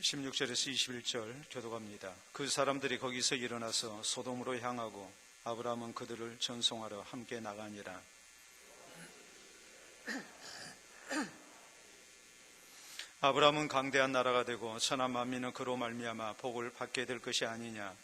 16절에서 21절 교독합니다. 그 사람들이 거기서 일어나서 소돔으로 향하고 아브라함은 그들을 전송하러 함께 나가니라. 아브라함은 강대한 나라가 되고 천한 만민은 그로 말미암아 복을 받게 될 것이 아니냐.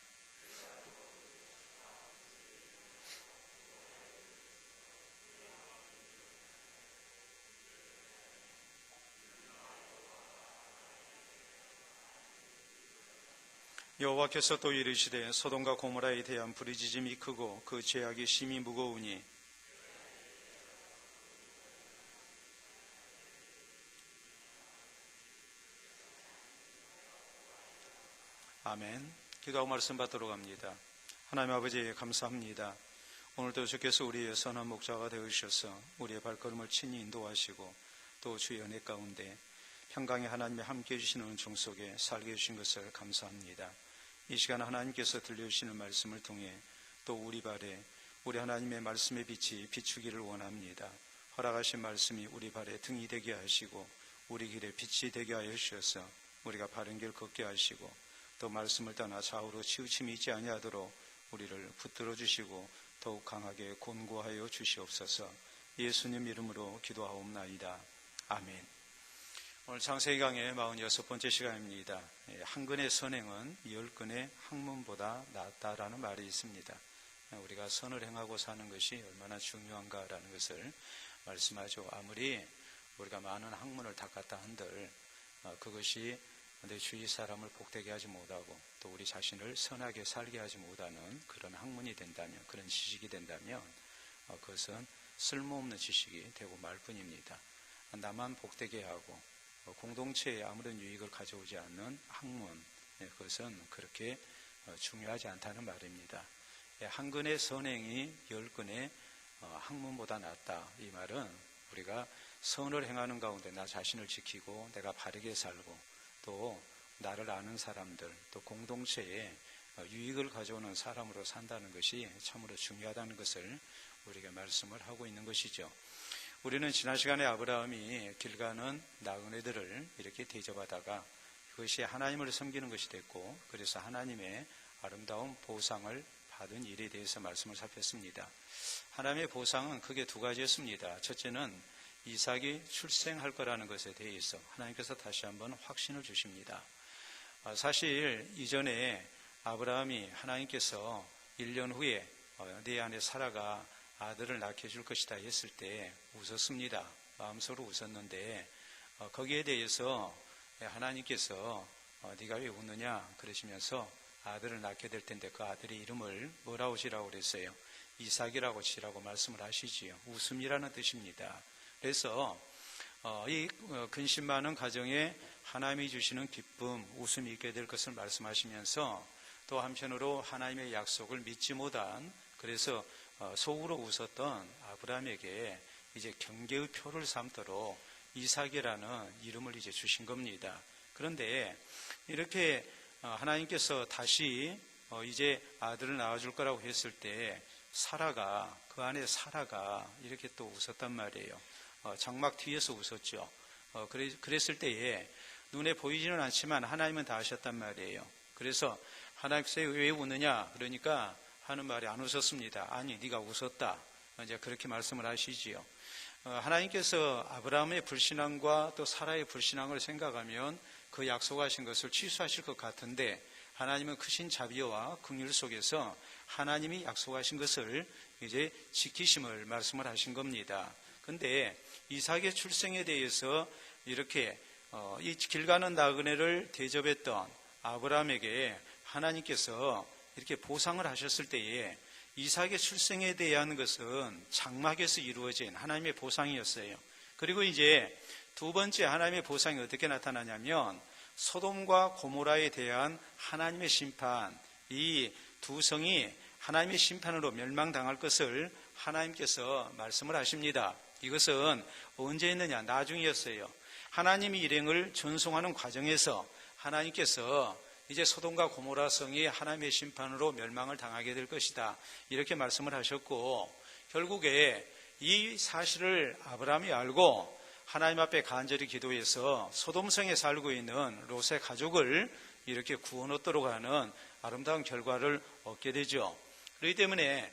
여호와께서 또 이르시되 소돔과 고모라에 대한 부르짖음이 크고 그 죄악이 심히 무거우니 아멘. 기도하고 말씀 받도록 합니다. 하나님 아버지 감사합니다. 오늘도 주께서 우리의 선한 목자가 되어주셔서 우리의 발걸음을 친히 인도하시고 또 주의 은혜 가운데 평강의 하나님의 함께 해주시는 은총 속에 살게 해주신 것을 감사합니다. 이 시간 하나님께서 들려주시는 말씀을 통해 또 우리 발에 우리 하나님의 말씀의 빛이 비추기를 원합니다. 허락하신 말씀이 우리 발에 등이 되게 하시고 우리 길에 빛이 되게 하여 주셔서 우리가 바른 길 걷게 하시고 또 말씀을 떠나 좌우로 치우침이 있지 아니하도록 우리를 붙들어 주시고 더욱 강하게 곤고하여 주시옵소서. 예수님 이름으로 기도하옵나이다. 아멘. 오늘 창세기 강의 46번째 시간입니다. 한 근의 선행은 10근의 학문보다 낫다라는 말이 있습니다. 우리가 선을 행하고 사는 것이 얼마나 중요한가라는 것을 말씀하죠. 아무리 우리가 많은 학문을 닦았다 한들 그것이 내 주위 사람을 복되게 하지 못하고 또 우리 자신을 선하게 살게 하지 못하는 그런 학문이 된다면, 그런 지식이 된다면 그것은 쓸모없는 지식이 되고 말 뿐입니다. 나만 복되게 하고 공동체에 아무런 유익을 가져오지 않는 학문, 그것은 그렇게 중요하지 않다는 말입니다. 한 근의 선행이 10근의 학문보다 낫다. 이 말은 우리가 선을 행하는 가운데 나 자신을 지키고 내가 바르게 살고 또 나를 아는 사람들, 또 공동체에 유익을 가져오는 사람으로 산다는 것이 참으로 중요하다는 것을 우리가 말씀을 하고 있는 것이죠. 우리는 지난 시간에 아브라함이 길 가는 나그네들을 이렇게 대접하다가 그것이 하나님을 섬기는 것이 됐고 그래서 하나님의 아름다운 보상을 받은 일에 대해서 말씀을 살폈습니다. 하나님의 보상은 크게 두 가지였습니다. 첫째는 이삭이 출생할 거라는 것에 대해서 하나님께서 다시 한번 확신을 주십니다. 사실 이전에 아브라함이 하나님께서 1년 후에 내 아내 사라가 아들을 낳게 해줄 것이다 했을 때 웃었습니다. 마음속으로 웃었는데 거기에 대해서 하나님께서 네가 왜 웃느냐 그러시면서 아들을 낳게 될 텐데 그 아들의 이름을 뭐라고 지라고 그랬어요? 이삭이라고 지라고 말씀을 하시지요. 웃음이라는 뜻입니다. 그래서 이 근심 많은 가정에 하나님이 주시는 기쁨, 웃음이 있게 될 것을 말씀하시면서 또 한편으로 하나님의 약속을 믿지 못한 그래서 속으로 웃었던 아브라함에게 이제 경계의 표를 삼도록 이삭이라는 이름을 이제 주신 겁니다. 그런데 이렇게 하나님께서 다시 이제 아들을 낳아줄 거라고 했을 때 사라가 그 안에 사라가 이렇게 또 웃었단 말이에요. 장막 뒤에서 웃었죠. 그랬을 때에 눈에 보이지는 않지만 하나님은 다 아셨단 말이에요. 그래서 하나님께서 왜 웃느냐 그러니까 하는 말이 안 웃었습니다. 아니 네가 웃었다. 이제 그렇게 말씀을 하시지요. 하나님께서 아브라함의 불신앙과 또 사라의 불신앙을 생각하면 그 약속하신 것을 취소하실 것 같은데 하나님은 크신 자비와 긍휼 속에서 하나님이 약속하신 것을 이제 지키심을 말씀을 하신 겁니다. 근데 이삭의 출생에 대해서 이렇게 이 길 가는 나그네를 대접했던 아브라함에게 하나님께서 이렇게 보상을 하셨을 때에 이삭의 출생에 대한 것은 장막에서 이루어진 하나님의 보상이었어요. 그리고 이제 두 번째 하나님의 보상이 어떻게 나타나냐면 소돔과 고모라에 대한 하나님의 심판, 이 두 성이 하나님의 심판으로 멸망당할 것을 하나님께서 말씀을 하십니다. 이것은 언제 했느냐? 나중이었어요. 하나님이 일행을 전송하는 과정에서 하나님께서 이제 소돔과 고모라 성이 하나님의 심판으로 멸망을 당하게 될 것이다. 이렇게 말씀을 하셨고 결국에 이 사실을 아브라함이 알고 하나님 앞에 간절히 기도해서 소돔성에 살고 있는 롯의 가족을 이렇게 구원 얻도록 하는 아름다운 결과를 얻게 되죠. 그렇기 때문에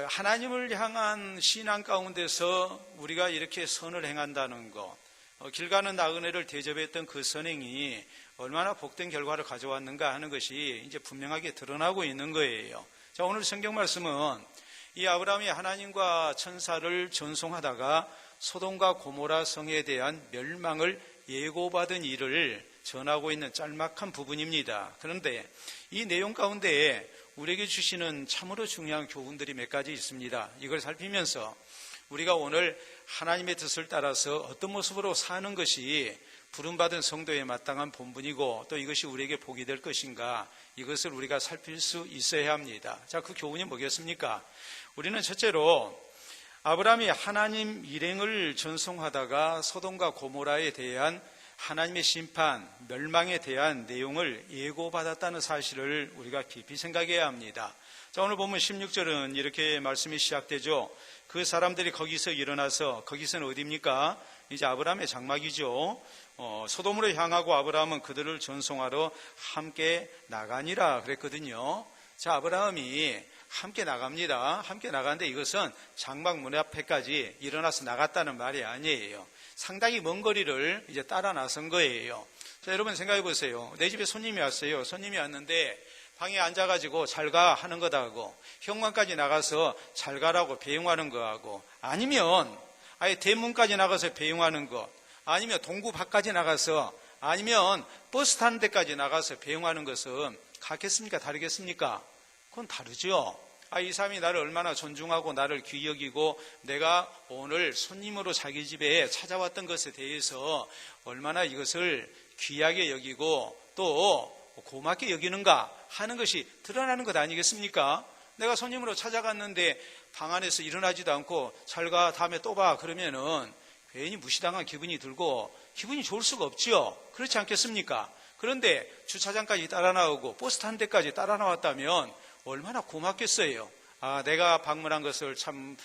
하나님을 향한 신앙 가운데서 우리가 이렇게 선을 행한다는 것, 길 가는 나그네를 대접했던 그 선행이 얼마나 복된 결과를 가져왔는가 하는 것이 이제 분명하게 드러나고 있는 거예요. 자, 오늘 성경 말씀은 이 아브라함이 하나님과 천사를 전송하다가 소돔과 고모라 성에 대한 멸망을 예고받은 일을 전하고 있는 짤막한 부분입니다. 그런데 이 내용 가운데 우리에게 주시는 참으로 중요한 교훈들이 몇 가지 있습니다. 이걸 살피면서 우리가 오늘 하나님의 뜻을 따라서 어떤 모습으로 사는 것이 부름받은 성도에 마땅한 본분이고 또 이것이 우리에게 복이 될 것인가, 이것을 우리가 살필 수 있어야 합니다. 자, 그 교훈이 뭐겠습니까? 우리는 첫째로 아브라함이 하나님 일행을 전송하다가 소돔과 고모라에 대한 하나님의 심판, 멸망에 대한 내용을 예고받았다는 사실을 우리가 깊이 생각해야 합니다. 자, 오늘 보면 16절은 이렇게 말씀이 시작되죠. 그 사람들이 거기서 일어나서, 거기서는 어디입니까? 이제 아브라함의 장막이죠. 소돔으로 향하고 아브라함은 그들을 전송하러 함께 나가니라 그랬거든요. 자, 아브라함이 함께 나갑니다. 함께 나가는데 이것은 장막 문 앞에까지 일어나서 나갔다는 말이 아니에요. 상당히 먼 거리를 이제 따라 나선 거예요. 자, 여러분 생각해 보세요. 내 집에 손님이 왔어요. 손님이 왔는데 방에 앉아가지고 잘 가 하는 것하고 현관까지 나가서 잘 가라고 배웅하는 거하고, 아니면 아예 대문까지 나가서 배웅하는 것, 아니면 동구 밖까지 나가서, 아니면 버스 타는 데까지 나가서 배웅하는 것은 같겠습니까? 다르겠습니까? 그건 다르죠. 이 사람이 나를 얼마나 존중하고 나를 귀히 여기고 내가 오늘 손님으로 자기 집에 찾아왔던 것에 대해서 얼마나 이것을 귀하게 여기고 또 고맙게 여기는가 하는 것이 드러나는 것 아니겠습니까? 내가 손님으로 찾아갔는데 방 안에서 일어나지도 않고 잘 가, 다음에 또 봐 그러면은 괜히 무시당한 기분이 들고 기분이 좋을 수가 없지요. 그렇지 않겠습니까? 그런데 주차장까지 따라 나오고 버스 탄 데까지 따라 나왔다면 얼마나 고맙겠어요. 내가 방문한 것을 참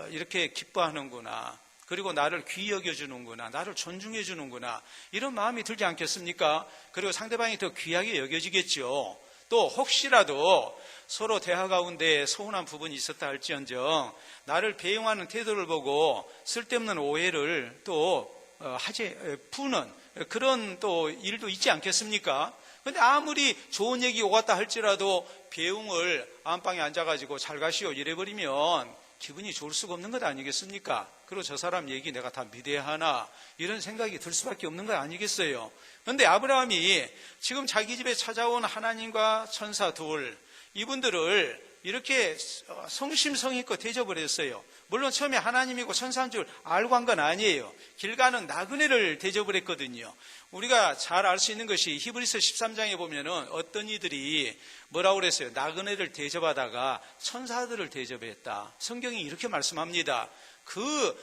이렇게 기뻐하는구나, 그리고 나를 귀히 여겨주는구나, 나를 존중해 주는구나, 이런 마음이 들지 않겠습니까? 그리고 상대방이 더 귀하게 여겨지겠죠. 또 혹시라도 서로 대화 가운데 서운한 부분이 있었다 할지언정 나를 배웅하는 태도를 보고 쓸데없는 오해를 또 푸는 그런 또 일도 있지 않겠습니까? 근데 아무리 좋은 얘기 오갔다 할지라도 배웅을 안방에 앉아가지고 잘 가시오 이래버리면 기분이 좋을 수가 없는 것 아니겠습니까? 그리고 저 사람 얘기 내가 다 믿어야 하나, 이런 생각이 들 수밖에 없는 거 아니겠어요? 그런데 아브라함이 지금 자기 집에 찾아온 하나님과 천사 둘, 이분들을 이렇게 성심성의껏 대접을 했어요. 물론 처음에 하나님이고 천사인 줄 알고 한 건 아니에요. 길 가는 나그네를 대접을 했거든요. 우리가 잘 알 수 있는 것이 히브리서 13장에 보면은 어떤 이들이 뭐라고 그랬어요? 나그네를 대접하다가 천사들을 대접했다. 성경이 이렇게 말씀합니다. 그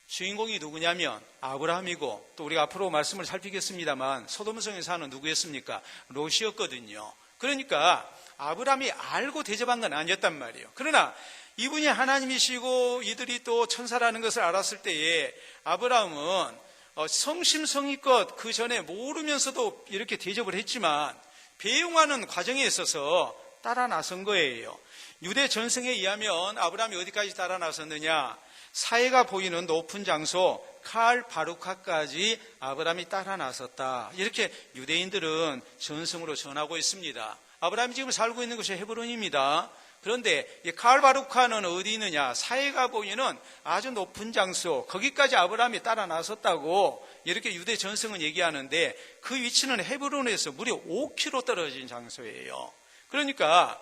주인공이 누구냐면 아브라함이고, 또 우리가 앞으로 말씀을 살피겠습니다만 소돔성에 사는 누구였습니까? 롯이었거든요. 그러니까 아브라함이 알고 대접한 건 아니었단 말이에요. 그러나 이분이 하나님이시고 이들이 또 천사라는 것을 알았을 때에 아브라함은 성심성의껏 그 전에 모르면서도 이렇게 대접을 했지만 배웅하는 과정에 있어서 따라 나선 거예요. 유대 전승에 의하면 아브라함이 어디까지 따라 나섰느냐? 사해가 보이는 높은 장소 칼 바루카까지 아브라함이 따라 나섰다. 이렇게 유대인들은 전승으로 전하고 있습니다. 아브라함이 지금 살고 있는 곳이 헤브론입니다. 그런데 이 칼바루카는 어디 있느냐? 사해가 보이는 아주 높은 장소, 거기까지 아브라함이 따라 나섰다고 이렇게 유대 전승은 얘기하는데 그 위치는 헤브론에서 무려 5km 떨어진 장소예요. 그러니까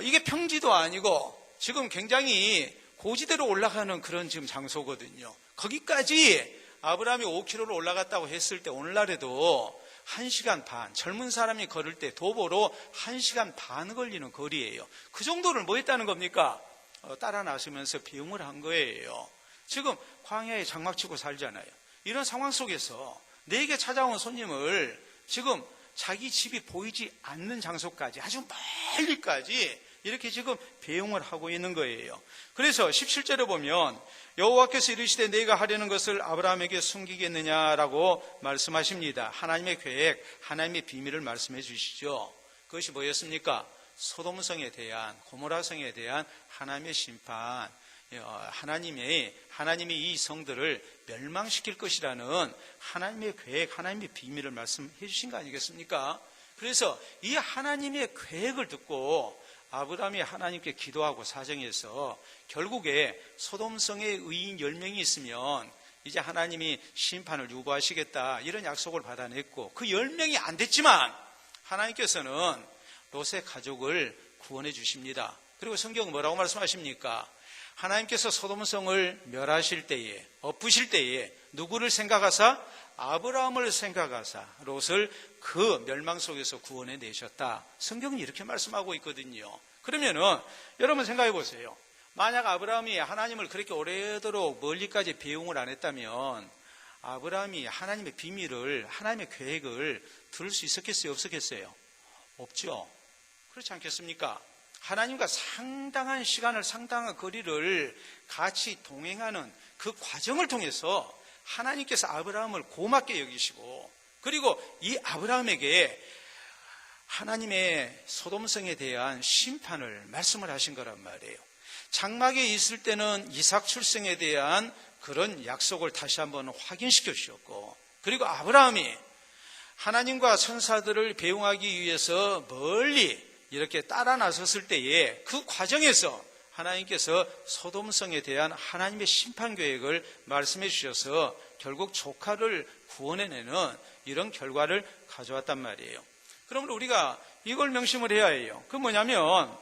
이게 평지도 아니고 지금 굉장히 고지대로 올라가는 그런 지금 장소거든요. 거기까지 아브라함이 5km를 올라갔다고 했을 때 오늘날에도 1시간 반, 젊은 사람이 걸을 때 도보로 1시간 반 걸리는 거리예요. 그 정도를 뭐 했다는 겁니까? 따라 나서면서 배웅을 한 거예요. 지금 광야에 장막치고 살잖아요. 이런 상황 속에서 내게 찾아온 손님을 지금 자기 집이 보이지 않는 장소까지, 아주 멀리까지 이렇게 지금 배웅을 하고 있는 거예요. 그래서 17절에 보면 여호와께서 이르시되 내가 하려는 것을 아브라함에게 숨기겠느냐라고 말씀하십니다. 하나님의 계획, 하나님의 비밀을 말씀해 주시죠. 그것이 뭐였습니까? 소돔성에 대한, 고모라성에 대한 하나님의 심판, 하나님이 이 성들을 멸망시킬 것이라는 하나님의 계획, 하나님의 비밀을 말씀해 주신 거 아니겠습니까? 그래서 이 하나님의 계획을 듣고 아브라함이 하나님께 기도하고 사정해서 결국에 소돔성의 의인 10명이 있으면 이제 하나님이 심판을 유보하시겠다, 이런 약속을 받아냈고, 그 10명이 안 됐지만 하나님께서는 롯의 가족을 구원해 주십니다. 그리고 성경은 뭐라고 말씀하십니까? 하나님께서 소돔성을 멸하실 때에, 엎으실 때에 누구를 생각하사? 아브라함을 생각하사 롯을 그 멸망 속에서 구원해 내셨다. 성경은 이렇게 말씀하고 있거든요. 그러면은 여러분 생각해 보세요. 만약 아브라함이 하나님을 그렇게 오래도록 멀리까지 배웅을 안 했다면 아브라함이 하나님의 비밀을, 하나님의 계획을 들을 수 있었겠어요? 없었겠어요? 없죠. 그렇지 않겠습니까? 하나님과 상당한 시간을, 상당한 거리를 같이 동행하는 그 과정을 통해서 하나님께서 아브라함을 고맙게 여기시고, 그리고 이 아브라함에게 하나님의 소돔성에 대한 심판을 말씀을 하신 거란 말이에요. 장막에 있을 때는 이삭 출생에 대한 그런 약속을 다시 한번 확인시켜 주셨고, 그리고 아브라함이 하나님과 천사들을 배웅하기 위해서 멀리 이렇게 따라 나섰을 때에 그 과정에서 하나님께서 소돔성에 대한 하나님의 심판 계획을 말씀해 주셔서 결국 조카를 구원해내는 이런 결과를 가져왔단 말이에요. 그러면 우리가 이걸 명심을 해야 해요. 그 뭐냐면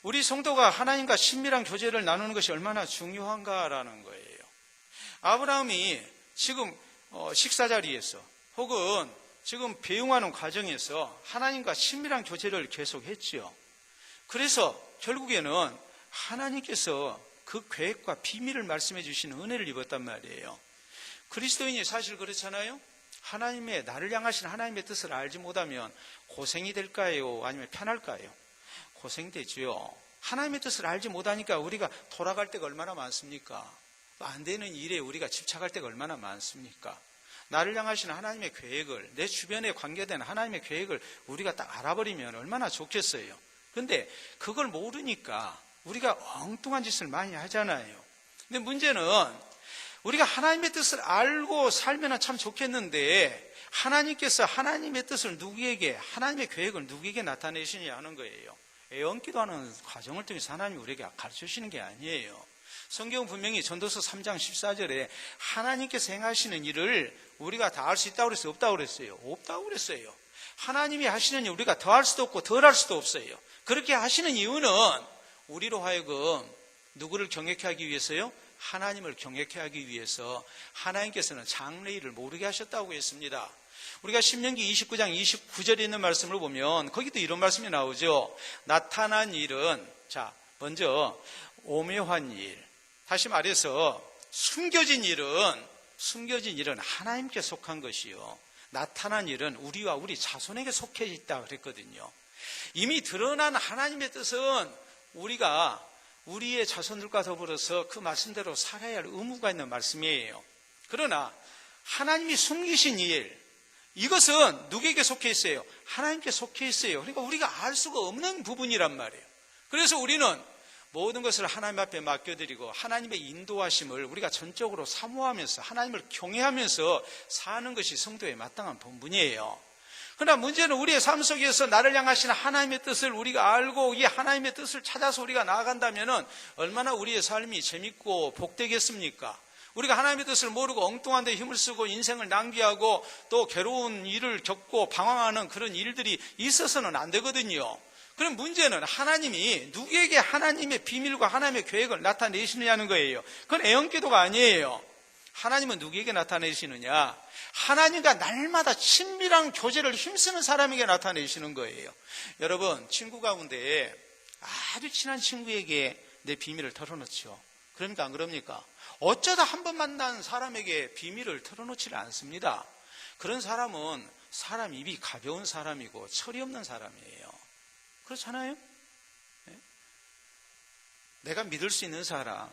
우리 성도가 하나님과 친밀한 교제를 나누는 것이 얼마나 중요한가라는 거예요. 아브라함이 지금 식사 자리에서 혹은 지금 배웅하는 과정에서 하나님과 친밀한 교제를 계속했지요. 그래서 결국에는 하나님께서 그 계획과 비밀을 말씀해 주시는 은혜를 입었단 말이에요. 그리스도인이 사실 그렇잖아요. 나를 향하신 하나님의 뜻을 알지 못하면 고생이 될까요? 아니면 편할까요? 고생되지요. 하나님의 뜻을 알지 못하니까 우리가 돌아갈 때가 얼마나 많습니까? 안 되는 일에 우리가 집착할 때가 얼마나 많습니까? 나를 향하시는 하나님의 계획을, 내 주변에 관계되는 하나님의 계획을 우리가 딱 알아버리면 얼마나 좋겠어요. 그런데 그걸 모르니까 우리가 엉뚱한 짓을 많이 하잖아요. 근데 문제는 우리가 하나님의 뜻을 알고 살면 참 좋겠는데 하나님께서 하나님의 뜻을 누구에게, 하나님의 계획을 누구에게 나타내시냐 하는 거예요. 애언기도 하는 과정을 통해서 하나님이 우리에게 가르쳐 주시는 게 아니에요. 성경은 분명히 전도서 3장 14절에 하나님께서 행하시는 일을 우리가 다 할 수 있다고 그랬어요? 없다고 그랬어요? 없다고 그랬어요. 하나님이 하시는 일 우리가 더 할 수도 없고 덜 할 수도 없어요. 그렇게 하시는 이유는 우리로 하여금 누구를 경외케 하기 위해서요? 하나님을 경외케 하기 위해서 하나님께서는 장래일을 모르게 하셨다고 했습니다. 우리가 신명기 29장 29절에 있는 말씀을 보면 거기도 이런 말씀이 나오죠. 나타난 일은, 먼저 오묘한 일, 다시 말해서 숨겨진 일은 하나님께 속한 것이요, 나타난 일은 우리와 우리 자손에게 속해 있다 그랬거든요. 이미 드러난 하나님의 뜻은 우리가 우리의 자손들과 더불어서 그 말씀대로 살아야 할 의무가 있는 말씀이에요. 그러나 하나님이 숨기신 일, 이것은 누구에게 속해 있어요? 하나님께 속해 있어요. 그러니까 우리가 알 수가 없는 부분이란 말이에요. 그래서 우리는 모든 것을 하나님 앞에 맡겨드리고 하나님의 인도하심을 우리가 전적으로 사모하면서 하나님을 경외하면서 사는 것이 성도의 마땅한 본분이에요. 그러나 문제는 우리의 삶 속에서 나를 향하시는 하나님의 뜻을 우리가 알고 이 하나님의 뜻을 찾아서 우리가 나아간다면 얼마나 우리의 삶이 재밌고 복되겠습니까? 우리가 하나님의 뜻을 모르고 엉뚱한 데 힘을 쓰고 인생을 낭비하고 또 괴로운 일을 겪고 방황하는 그런 일들이 있어서는 안 되거든요. 그럼 문제는 하나님이 누구에게 하나님의 비밀과 하나님의 계획을 나타내시느냐는 거예요. 그건 애언기도가 아니에요. 하나님은 누구에게 나타내시느냐? 하나님과 날마다 친밀한 교제를 힘쓰는 사람에게 나타내시는 거예요. 여러분, 친구 가운데 아주 친한 친구에게 내 비밀을 털어놓죠. 그러니까 안 그럽니까? 어쩌다 한 번 만난 사람에게 비밀을 털어놓지를 않습니다. 그런 사람은 사람 입이 가벼운 사람이고 철이 없는 사람이에요. 그렇잖아요? 내가 믿을 수 있는 사람,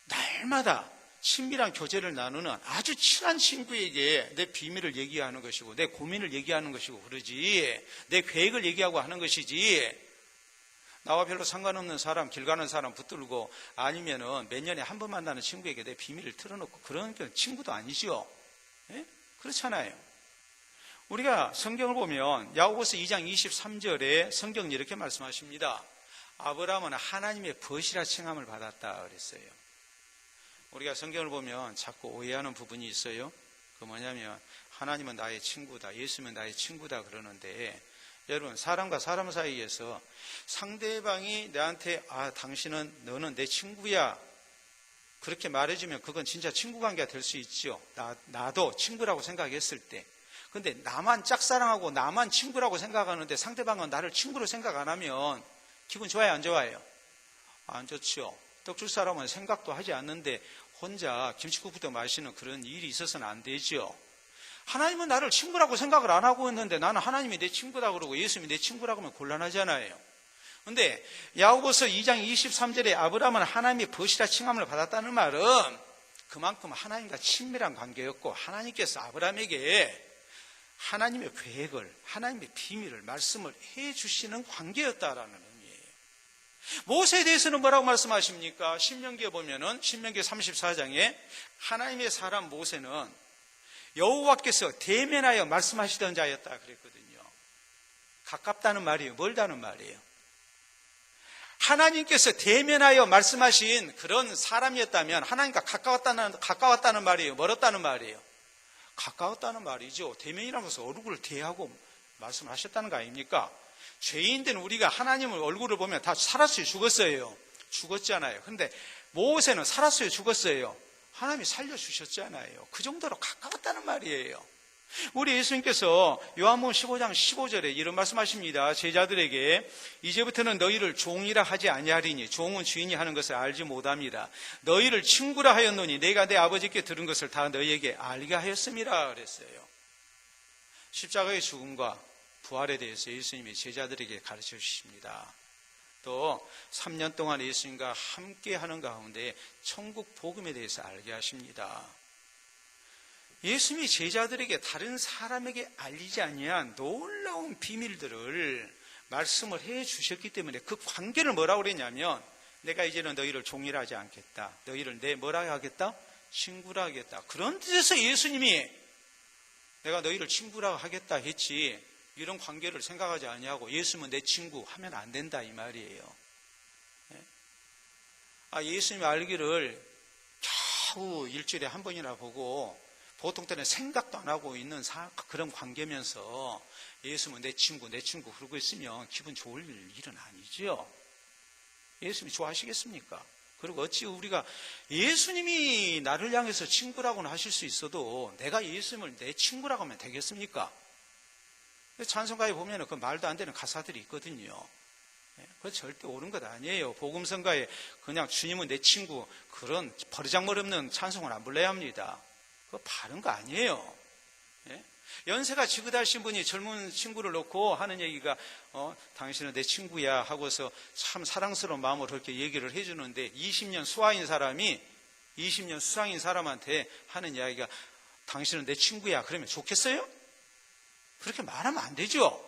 날마다 친밀한 교제를 나누는 아주 친한 친구에게 내 비밀을 얘기하는 것이고 내 고민을 얘기하는 것이고 그러지, 내 계획을 얘기하고 하는 것이지, 나와 별로 상관없는 사람, 길 가는 사람 붙들고 아니면은 몇 년에 한 번 만나는 친구에게 내 비밀을 털어놓고 그런 게 친구도 아니죠. 예? 그렇잖아요. 우리가 성경을 보면 야고보서 2장 23절에 성경이 이렇게 말씀하십니다. 아브라함은 하나님의 벗이라 칭함을 받았다 그랬어요. 우리가 성경을 보면 자꾸 오해하는 부분이 있어요. 그 뭐냐면 하나님은 나의 친구다, 예수님은 나의 친구다 그러는데, 여러분, 사람과 사람 사이에서 상대방이 나한테 당신은, 너는 내 친구야 그렇게 말해주면 그건 진짜 친구 관계가 될 수 있죠. 나도 친구라고 생각했을 때. 근데 나만 짝사랑하고 나만 친구라고 생각하는데 상대방은 나를 친구로 생각 안 하면 기분 좋아요, 안 좋아요? 안 좋죠. 떡줄 사람은 생각도 하지 않는데 혼자 김치국부터 마시는 그런 일이 있어서는 안 되죠. 하나님은 나를 친구라고 생각을 안 하고 있는데 나는 하나님이 내 친구다 그러고 예수님이 내 친구라고 하면 곤란하잖아요. 근데 야고보서 2장 23절에 아브라함은 하나님의 벗이라 칭함을 받았다는 말은 그만큼 하나님과 친밀한 관계였고, 하나님께서 아브라함에게 하나님의 계획을, 하나님의 비밀을 말씀을 해주시는 관계였다라는 의미예요. 모세에 대해서는 뭐라고 말씀하십니까? 신명기에 보면은 신명기 34장에 하나님의 사람 모세는 여호와께서 대면하여 말씀하시던 자였다 그랬거든요. 가깝다는 말이에요? 멀다는 말이에요? 하나님께서 대면하여 말씀하신 그런 사람이었다면 하나님과 가까웠다는 말이에요? 멀었다는 말이에요? 가까웠다는 말이죠. 대면이라는 것은 얼굴을 대하고 말씀하셨다는 거 아닙니까? 죄인된 우리가 하나님의 얼굴을 보면 다 살았어요, 죽었어요? 죽었잖아요. 근데 모세는 살았어요, 죽었어요? 하나님이 살려주셨잖아요. 그 정도로 가까웠다는 말이에요. 우리 예수님께서 요한복음 15장 15절에 이런 말씀하십니다. 제자들에게 이제부터는 너희를 종이라 하지 아니하리니 종은 주인이 하는 것을 알지 못합니다. 너희를 친구라 하였노니 내가 내 아버지께 들은 것을 다 너희에게 알게 하였음이라 그랬어요. 십자가의 죽음과 부활에 대해서 예수님이 제자들에게 가르쳐 주십니다. 또 3년 동안 예수님과 함께 하는 가운데 천국 복음에 대해서 알게 하십니다. 예수님이 제자들에게 다른 사람에게 알리지 아니한 놀라운 비밀들을 말씀을 해 주셨기 때문에 그 관계를 뭐라고 그랬냐면, 내가 이제는 너희를 종이라 하지 않겠다, 너희를 내 뭐라 하겠다? 친구라 하겠다. 그런 뜻에서 예수님이 내가 너희를 친구라 하겠다 했지, 이런 관계를 생각하지 아니하고 예수님은 내 친구 하면 안 된다 이 말이에요. 예수님 알기를 겨우 일주일에 한 번이나 보고 보통 때는 생각도 안 하고 있는 그런 관계면서 예수님은 내 친구 그러고 있으면 기분 좋을 일은 아니죠. 예수님이 좋아하시겠습니까? 그리고 어찌 우리가 예수님이 나를 향해서 친구라고는 하실 수 있어도 내가 예수님을 내 친구라고 하면 되겠습니까? 찬송가에 보면 그 말도 안 되는 가사들이 있거든요. 그거 절대 옳은 것 아니에요. 복음성가에 그냥 주님은 내 친구, 그런 버르장머리 없는 찬송을 안 불러야 합니다. 그거 바른 거 아니에요. 연세가 지긋하신 분이 젊은 친구를 놓고 하는 얘기가 당신은 내 친구야 하고서 참 사랑스러운 마음으로 그렇게 얘기를 해주는데 20년 수화인 사람이 20년 수상인 사람한테 하는 이야기가 당신은 내 친구야 그러면 좋겠어요? 그렇게 말하면 안 되죠.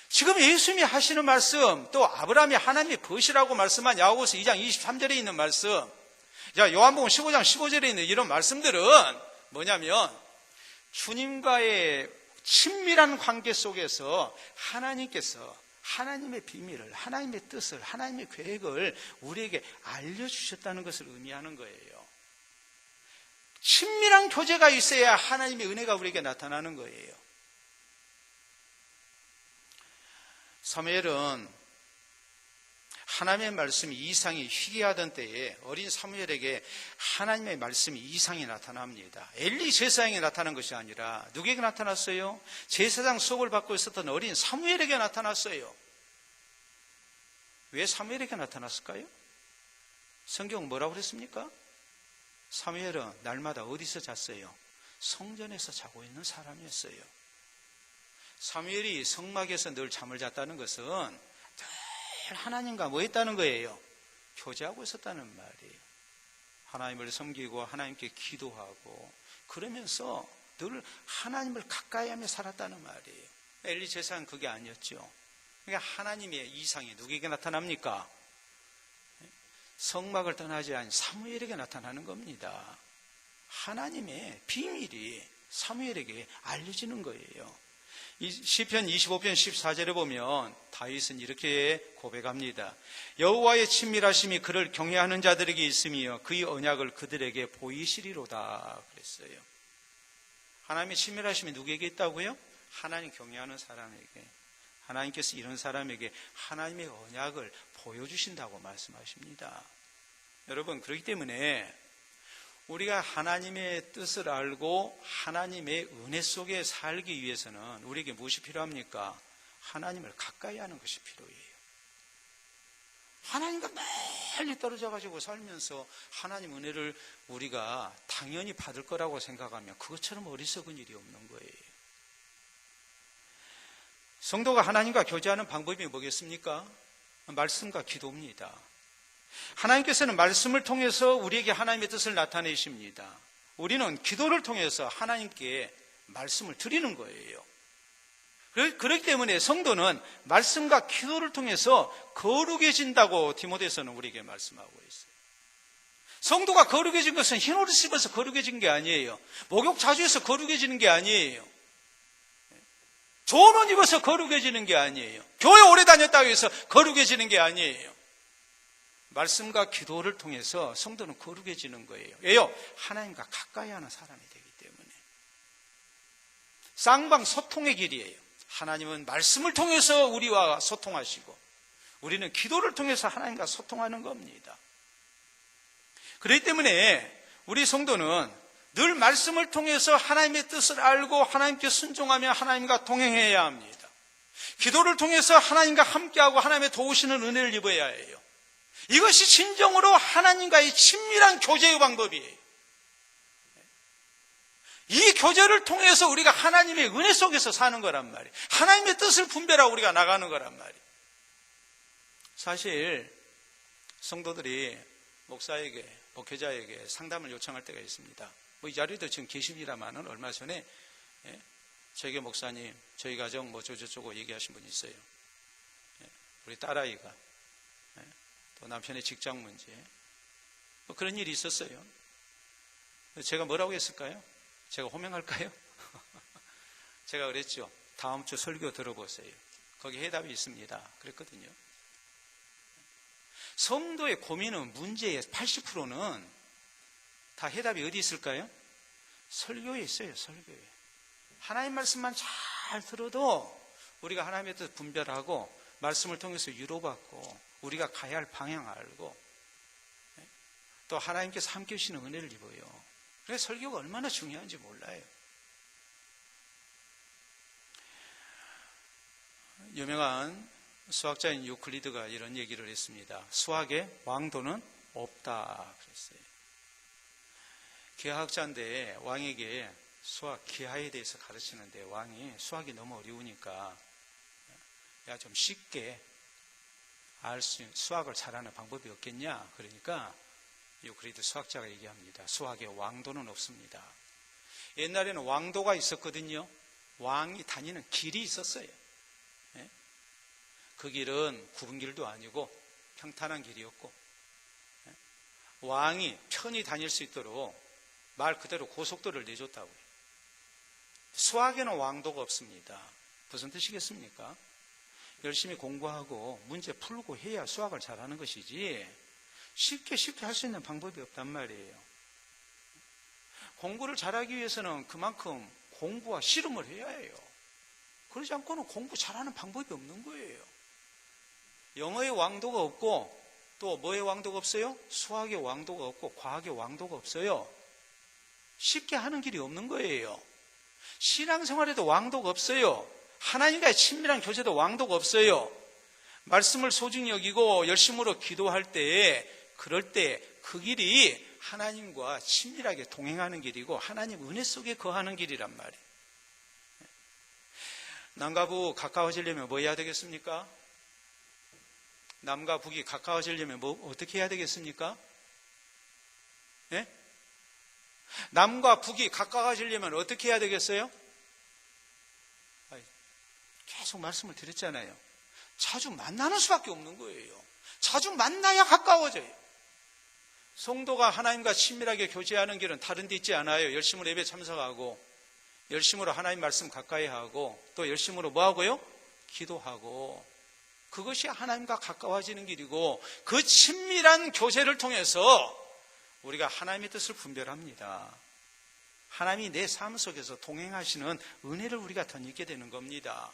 지금 예수님이 하시는 말씀, 또 아브라함이 하나님의 벗이라고 말씀한 야고보서 2장 23절에 있는 말씀, 요한복음 15장 15절에 있는 이런 말씀들은 뭐냐면 주님과의 친밀한 관계 속에서 하나님께서 하나님의 비밀을, 하나님의 뜻을, 하나님의 계획을 우리에게 알려주셨다는 것을 의미하는 거예요. 친밀한 교제가 있어야 하나님의 은혜가 우리에게 나타나는 거예요. 사무엘은 하나님의 말씀이 이상이 희귀하던 때에 어린 사무엘에게 하나님의 말씀이 이상이 나타납니다. 엘리 제사장에 나타난 것이 아니라 누구에게 나타났어요? 제사장 수업을 받고 있었던 어린 사무엘에게 나타났어요. 왜 사무엘에게 나타났을까요? 성경은 뭐라고 그랬습니까? 사무엘은 날마다 어디서 잤어요? 성전에서 자고 있는 사람이었어요. 사무엘이 성막에서 늘 잠을 잤다는 것은 늘 하나님과 뭐 했다는 거예요? 교제하고 있었다는 말이에요. 하나님을 섬기고 하나님께 기도하고 그러면서 늘 하나님을 가까이 하며 살았다는 말이에요. 엘리 제사는 그게 아니었죠. 그러니까 하나님의 이상이 누구에게 나타납니까? 성막을 떠나지 않은 사무엘에게 나타나는 겁니다. 하나님의 비밀이 사무엘에게 알려지는 거예요. 시편 25편 14절에 보면 다윗은 이렇게 고백합니다. 여호와의 친밀하심이 그를 경외하는 자들에게 있으며 그의 언약을 그들에게 보이시리로다 그랬어요. 하나님의 친밀하심이 누구에게 있다고요? 하나님 경외하는 사람에게, 하나님께서 이런 사람에게 하나님의 언약을 보여주신다고 말씀하십니다. 여러분, 그렇기 때문에 우리가 하나님의 뜻을 알고 하나님의 은혜 속에 살기 위해서는 우리에게 무엇이 필요합니까? 하나님을 가까이 하는 것이 필요해요. 하나님과 멀리 떨어져 가지고 살면서 하나님 은혜를 우리가 당연히 받을 거라고 생각하면 그것처럼 어리석은 일이 없는 거예요. 성도가 하나님과 교제하는 방법이 뭐겠습니까? 말씀과 기도입니다. 하나님께서는 말씀을 통해서 우리에게 하나님의 뜻을 나타내십니다. 우리는 기도를 통해서 하나님께 말씀을 드리는 거예요. 그렇기 때문에 성도는 말씀과 기도를 통해서 거룩해진다고 디모데서는 우리에게 말씀하고 있어요. 성도가 거룩해진 것은 흰 옷을 입어서 거룩해진 게 아니에요. 목욕 자주 해서 거룩해지는 게 아니에요. 좋은 옷 입어서 거룩해지는 게 아니에요. 교회 오래 다녔다고 해서 거룩해지는 게 아니에요. 말씀과 기도를 통해서 성도는 거룩해지는 거예요. 왜요? 하나님과 가까이 하는 사람이 되기 때문에. 쌍방 소통의 길이에요. 하나님은 말씀을 통해서 우리와 소통하시고 우리는 기도를 통해서 하나님과 소통하는 겁니다. 그렇기 때문에 우리 성도는 늘 말씀을 통해서 하나님의 뜻을 알고 하나님께 순종하며 하나님과 동행해야 합니다. 기도를 통해서 하나님과 함께하고 하나님의 도우시는 은혜를 입어야 해요. 이것이 진정으로 하나님과의 친밀한 교제의 방법이에요. 이 교제를 통해서 우리가 하나님의 은혜 속에서 사는 거란 말이에요. 하나님의 뜻을 분별하고 우리가 나가는 거란 말이에요. 사실 성도들이 목사에게, 목회자에게 상담을 요청할 때가 있습니다. 이 자리에도 지금 계십니다만은 얼마 전에 저에게 목사님, 저희 가정 저쩌고 얘기하신 분이 있어요. 우리 딸아이가 또 남편의 직장 문제 그런 일이 있었어요. 제가 뭐라고 했을까요? 제가 호명할까요? 제가 그랬죠. 다음 주 설교 들어보세요. 거기 해답이 있습니다. 그랬거든요. 성도의 고민은 문제의 80%는 다 해답이 어디 있을까요? 설교에 있어요. 설교에. 하나님 말씀만 잘 들어도 우리가 하나님의 뜻 분별하고 말씀을 통해서 위로받고 우리가 가야 할 방향 알고 또 하나님께서 함께 하시는 은혜를 입어요. 그래서 설교가 얼마나 중요한지 몰라요. 유명한 수학자인 유클리드가 이런 얘기를 했습니다. 수학의 왕도는 없다 그랬어요. 기하학자인데 왕에게 수학 기하에 대해서 가르치는데 왕이 수학이 너무 어려우니까 야, 좀 쉽게 알 수 있는 수학을 잘하는 방법이 없겠냐? 그러니까 유클리드 수학자가 얘기합니다. 수학의 왕도는 없습니다. 옛날에는 왕도가 있었거든요. 왕이 다니는 길이 있었어요. 그 길은 굽은 길도 아니고 평탄한 길이었고 왕이 편히 다닐 수 있도록 말 그대로 고속도로를 내줬다고요. 수학에는 왕도가 없습니다. 무슨 뜻이겠습니까? 열심히 공부하고 문제 풀고 해야 수학을 잘하는 것이지 쉽게 할 수 있는 방법이 없단 말이에요. 공부를 잘하기 위해서는 그만큼 공부와 씨름을 해야 해요. 그러지 않고는 공부 잘하는 방법이 없는 거예요. 영어의 왕도가 없고 또 뭐의 왕도가 없어요? 수학의 왕도가 없고 과학의 왕도가 없어요. 쉽게 하는 길이 없는 거예요. 신앙생활에도 왕도가 없어요. 하나님과의 친밀한 교제도 왕도가 없어요. 말씀을 소중히 여기고 열심으로 기도할 때에 그럴 때 그 길이 하나님과 친밀하게 동행하는 길이고 하나님 은혜 속에 거하는 길이란 말이에요. 남과 부 가까워지려면 뭐 해야 되겠습니까? 남과 북이 가까워지려면 어떻게 해야 되겠습니까? 예? 남과 북이 가까워지려면 어떻게 해야 되겠어요? 계속 말씀을 드렸잖아요. 자주 만나는 수밖에 없는 거예요. 자주 만나야 가까워져요. 성도가 하나님과 친밀하게 교제하는 길은 다른 데 있지 않아요. 열심으로 예배 참석하고, 열심으로 하나님 말씀 가까이 하고, 또 열심으로 뭐 하고요? 기도하고. 그것이 하나님과 가까워지는 길이고, 그 친밀한 교제를 통해서 우리가 하나님의 뜻을 분별합니다. 하나님이 내 삶 속에서 동행하시는 은혜를 우리가 덧입게 되는 겁니다.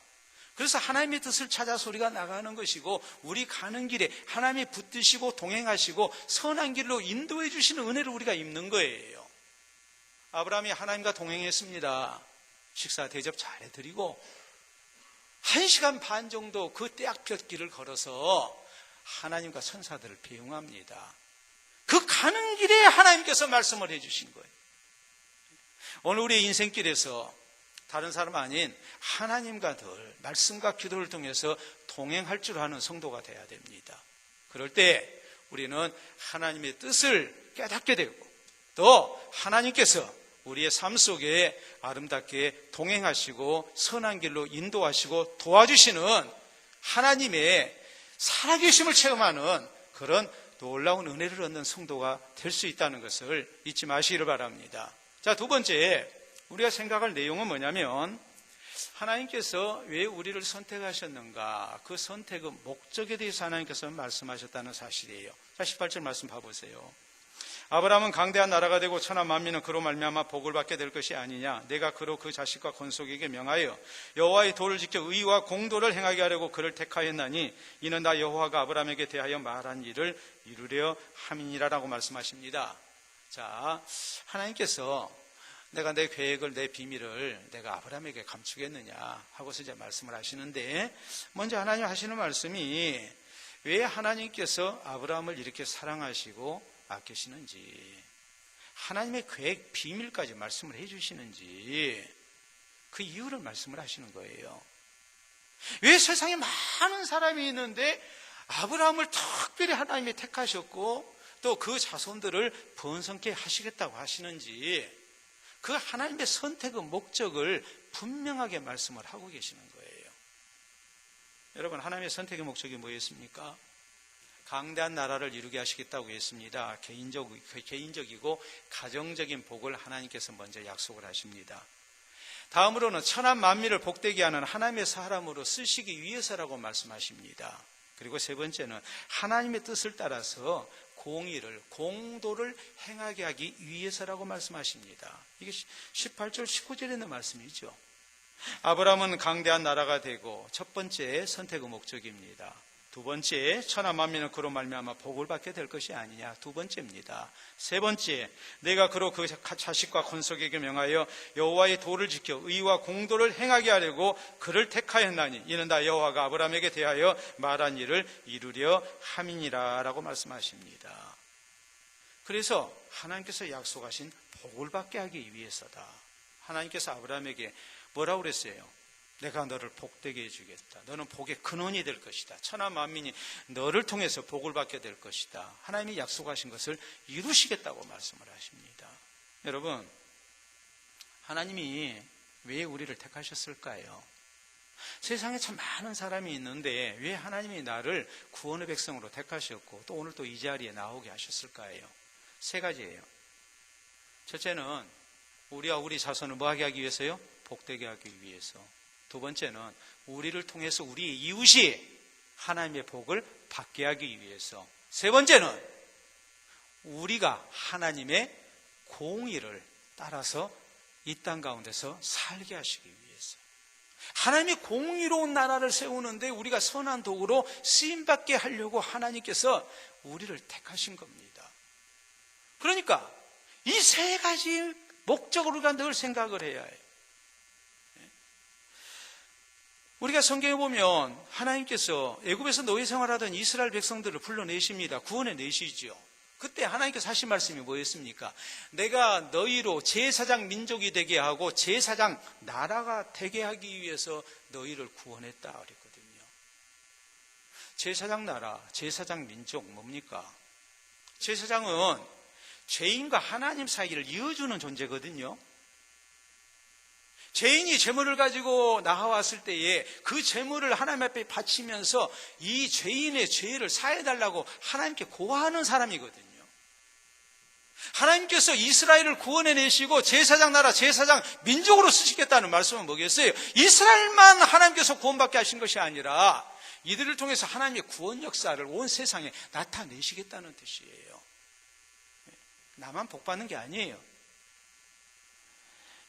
그래서 하나님의 뜻을 찾아서 우리가 나가는 것이고, 우리 가는 길에 하나님이 붙드시고 동행하시고 선한 길로 인도해 주시는 은혜를 우리가 입는 거예요. 아브라함이 하나님과 동행했습니다. 식사 대접 잘 해드리고 1시간 반 정도 그 떼약볕 길을 걸어서 하나님과 천사들을 배웅합니다. 그 가는 길에 하나님께서 말씀을 해주신 거예요. 오늘 우리의 인생길에서 다른 사람 아닌 하나님과 늘 말씀과 기도를 통해서 동행할 줄 아는 성도가 되어야 됩니다. 그럴 때 우리는 하나님의 뜻을 깨닫게 되고, 또 하나님께서 우리의 삶 속에 아름답게 동행하시고 선한 길로 인도하시고 도와주시는 하나님의 살아계심을 체험하는 그런 놀라운 은혜를 얻는 성도가 될 수 있다는 것을 잊지 마시기를 바랍니다. 자, 두 번째, 우리가 생각할 내용은 뭐냐면, 하나님께서 왜 우리를 선택하셨는가, 그 선택의 목적에 대해서 하나님께서 말씀하셨다는 사실이에요. 자, 18절 말씀 봐보세요. 아브라함은 강대한 나라가 되고 천하 만민은 그로 말미암아 복을 받게 될 것이 아니냐. 내가 그로 그 자식과 건속에게 명하여 여호와의 도를 지켜 의와 공도를 행하게 하려고 그를 택하였나니 이는 나 여호와가 아브라함에게 대하여 말한 일을 이루려 함이니라라고 말씀하십니다. 자, 하나님께서 내가 내 계획을, 내 비밀을 내가 아브라함에게 감추겠느냐 하고서 이제 말씀을 하시는데, 먼저 하나님 하시는 말씀이 왜 하나님께서 아브라함을 이렇게 사랑하시고 아끼시는지, 하나님의 계획 비밀까지 말씀을 해주시는지 그 이유를 말씀을 하시는 거예요. 왜 세상에 많은 사람이 있는데 아브라함을 특별히 하나님이 택하셨고 또 그 자손들을 번성케 하시겠다고 하시는지, 그 하나님의 선택의 목적을 분명하게 말씀을 하고 계시는 거예요. 여러분, 하나님의 선택의 목적이 뭐였습니까? 강대한 나라를 이루게 하시겠다고 했습니다. 개인적이고 가정적인 복을 하나님께서 먼저 약속을 하십니다. 다음으로는 천하 만민을 복되게 하는 하나님의 사람으로 쓰시기 위해서라고 말씀하십니다. 그리고 세 번째는 하나님의 뜻을 따라서 공의를, 공도를 행하게 하기 위해서라고 말씀하십니다. 이게 18절, 19절에 있는 말씀이죠. 아브라함은 강대한 나라가 되고 첫 번째 선택의 목적입니다. 두 번째, 천하 만민은 그로 말미암아 복을 받게 될 것이 아니냐. 두 번째입니다. 세 번째, 내가 그로 그 자식과 건속에게 명하여 여호와의 도를 지켜 의와 공도를 행하게 하려고 그를 택하였나니 이는 다 여호와가 아브라함에게 대하여 말한 일을 이루려 함이니라 라고 말씀하십니다. 그래서 하나님께서 약속하신 복을 받게 하기 위해서다. 하나님께서 아브라함에게 뭐라고 그랬어요? 내가 너를 복되게 해주겠다. 너는 복의 근원이 될 것이다. 천하 만민이 너를 통해서 복을 받게 될 것이다. 하나님이 약속하신 것을 이루시겠다고 말씀을 하십니다. 여러분, 하나님이 왜 우리를 택하셨을까요? 세상에 참 많은 사람이 있는데 왜 하나님이 나를 구원의 백성으로 택하셨고 또 오늘 또 이 자리에 나오게 하셨을까요? 세 가지예요. 첫째는 우리와 우리 자손을 뭐하게 하기 위해서요? 복되게 하기 위해서. 두 번째는 우리를 통해서 우리 이웃이 하나님의 복을 받게 하기 위해서. 세 번째는 우리가 하나님의 공의를 따라서 이 땅 가운데서 살게 하시기 위해서. 하나님의 공의로운 나라를 세우는데 우리가 선한 도구로 쓰임받게 하려고 하나님께서 우리를 택하신 겁니다. 그러니까 이 세 가지 목적으로 우리가 늘 생각을 해야 해요. 우리가 성경에 보면 하나님께서 애굽에서 노예 생활하던 이스라엘 백성들을 불러내십니다. 구원해 내시죠. 그때 하나님께서 하신 말씀이 뭐였습니까? 내가 너희로 제사장 민족이 되게 하고 제사장 나라가 되게 하기 위해서 너희를 구원했다 그랬거든요. 제사장 나라, 제사장 민족 뭡니까? 제사장은 죄인과 하나님 사이를 이어주는 존재거든요. 죄인이 제물을 가지고 나와왔을 때에 그 제물을 하나님 앞에 바치면서 이 죄인의 죄를 사해달라고 하나님께 고하는 사람이거든요. 하나님께서 이스라엘을 구원해내시고 제사장 나라, 제사장 민족으로 쓰시겠다는 말씀은 뭐겠어요? 이스라엘만 하나님께서 구원받게 하신 것이 아니라 이들을 통해서 하나님의 구원 역사를 온 세상에 나타내시겠다는 뜻이에요. 나만 복받는 게 아니에요.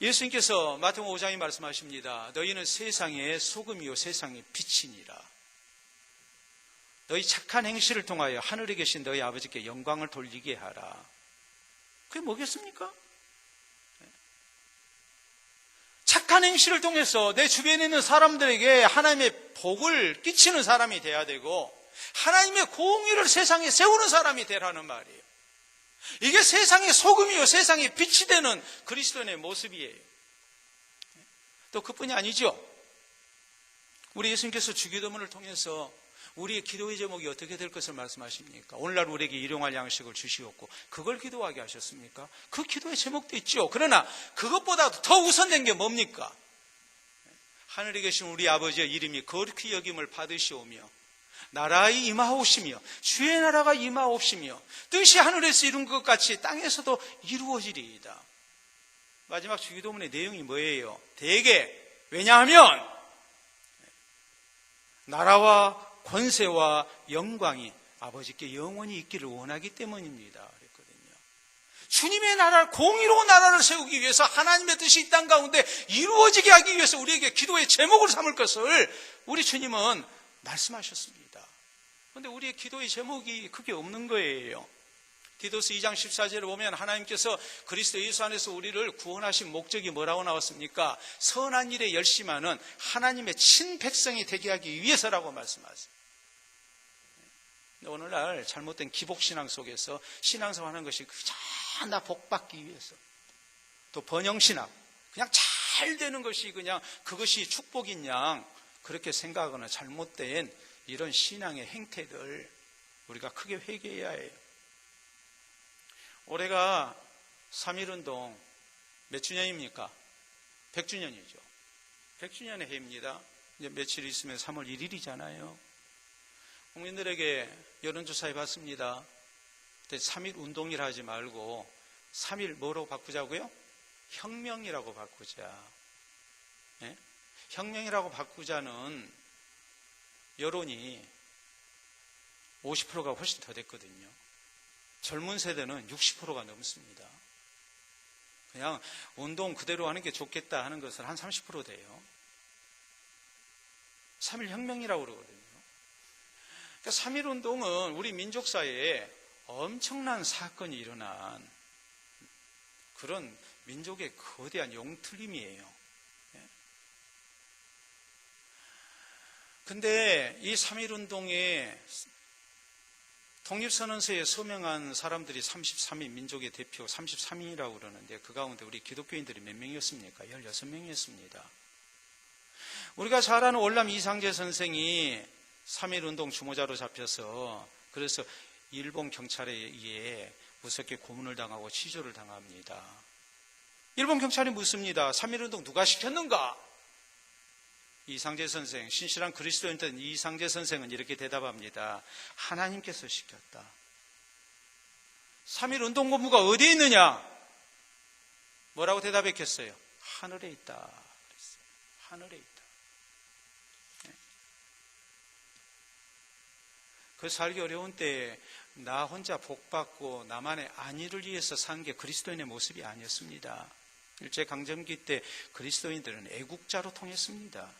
예수님께서 마태복음 5장에 말씀하십니다. 너희는 세상의 소금이요 세상의 빛이니라. 너희 착한 행실을 통하여 하늘에 계신 너희 아버지께 영광을 돌리게 하라. 그게 뭐겠습니까? 착한 행실을 통해서 내 주변에 있는 사람들에게 하나님의 복을 끼치는 사람이 돼야 되고 하나님의 공의를 세상에 세우는 사람이 되라는 말이에요. 이게 세상의 소금이요 세상의 빛이 되는 그리스도인의 모습이에요. 또 그뿐이 아니죠. 우리 예수님께서 주기도문을 통해서 우리의 기도의 제목이 어떻게 될 것을 말씀하십니까? 오늘날 우리에게 일용할 양식을 주시옵고 그걸 기도하게 하셨습니까? 그 기도의 제목도 있죠. 그러나 그것보다도 더 우선된 게 뭡니까? 하늘에 계신 우리 아버지의 이름이 거룩히 여김을 받으시오며 나라의 임하옵시며 주의 나라가 임하옵시며 뜻이 하늘에서 이룬 것 같이 땅에서도 이루어지리이다. 마지막 주기도문의 내용이 뭐예요? 대개 왜냐하면 나라와 권세와 영광이 아버지께 영원히 있기를 원하기 때문입니다. 그랬거든요. 주님의 나라를 공의로운 나라를 세우기 위해서 하나님의 뜻이 이 땅 가운데 이루어지게 하기 위해서 우리에게 기도의 제목을 삼을 것을 우리 주님은 말씀하셨습니다. 그런데 우리의 기도의 제목이 그게 없는 거예요. 디도스 2장 14절에 보면 하나님께서 그리스도 예수 안에서 우리를 구원하신 목적이 뭐라고 나왔습니까? 선한 일에 열심하는 하나님의 친백성이 되게 하기 위해서라고 말씀하세요. 오늘날 잘못된 기복신앙 속에서 신앙생활 하는 것이 나 복받기 위해서 또 번영신앙 그냥 잘 되는 것이 그냥 그것이 축복인 양 그렇게 생각하거나 잘못된 이런 신앙의 행태들 우리가 크게 회개해야 해요. 올해가 3.1운동 몇 주년입니까? 100주년이죠. 100주년의 해입니다. 이제 며칠 있으면 3월 1일이잖아요. 국민들에게 여론조사 해봤습니다. 3.1운동이라 하지 말고 3.1 뭐로 바꾸자고요? 혁명이라고 바꾸자. 네? 혁명이라고 바꾸자는 여론이 50%가 훨씬 더 됐거든요. 젊은 세대는 60%가 넘습니다. 그냥 운동 그대로 하는 게 좋겠다 하는 것은 한 30% 돼요. 3.1 혁명이라고 그러거든요. 그러니까 3.1 운동은 우리 민족사회에 엄청난 사건이 일어난 그런 민족의 거대한 용틀림이에요. 근데 이 3.1 운동에 독립선언서에 서명한 사람들이 33인 민족의 대표 33인이라고 그러는데 그 가운데 우리 기독교인들이 몇 명이었습니까? 16명이었습니다. 우리가 잘 아는 월남 이상재 선생이 3.1 운동 주모자로 잡혀서 그래서 일본 경찰에 의해 무섭게 고문을 당하고 치조를 당합니다. 일본 경찰이 묻습니다. 3.1 운동 누가 시켰는가? 이상재 선생, 신실한 그리스도인된 이상재 선생은 이렇게 대답합니다. 하나님께서 시켰다. 3.1 운동본부가 어디에 있느냐? 뭐라고 대답했겠어요? 하늘에 있다. 그랬어요. 하늘에 있다. 그 살기 어려운 때에 나 혼자 복받고 나만의 안위를 위해서 산 게 그리스도인의 모습이 아니었습니다. 일제강점기 때 그리스도인들은 애국자로 통했습니다.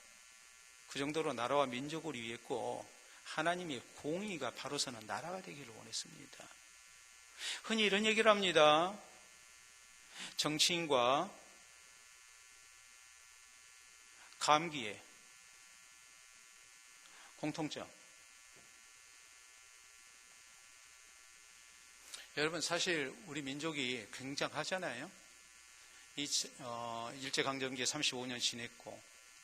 그 정도로 나라와 민족을 위했고 하나님의 공의가 바로서는 나라가 되기를 원했습니다. 흔히 이런 얘기를 합니다. 정치인과 감기의 공통점. 여러분 사실 우리 민족이 굉장하잖아요. 일제강점기에 35년 지냈고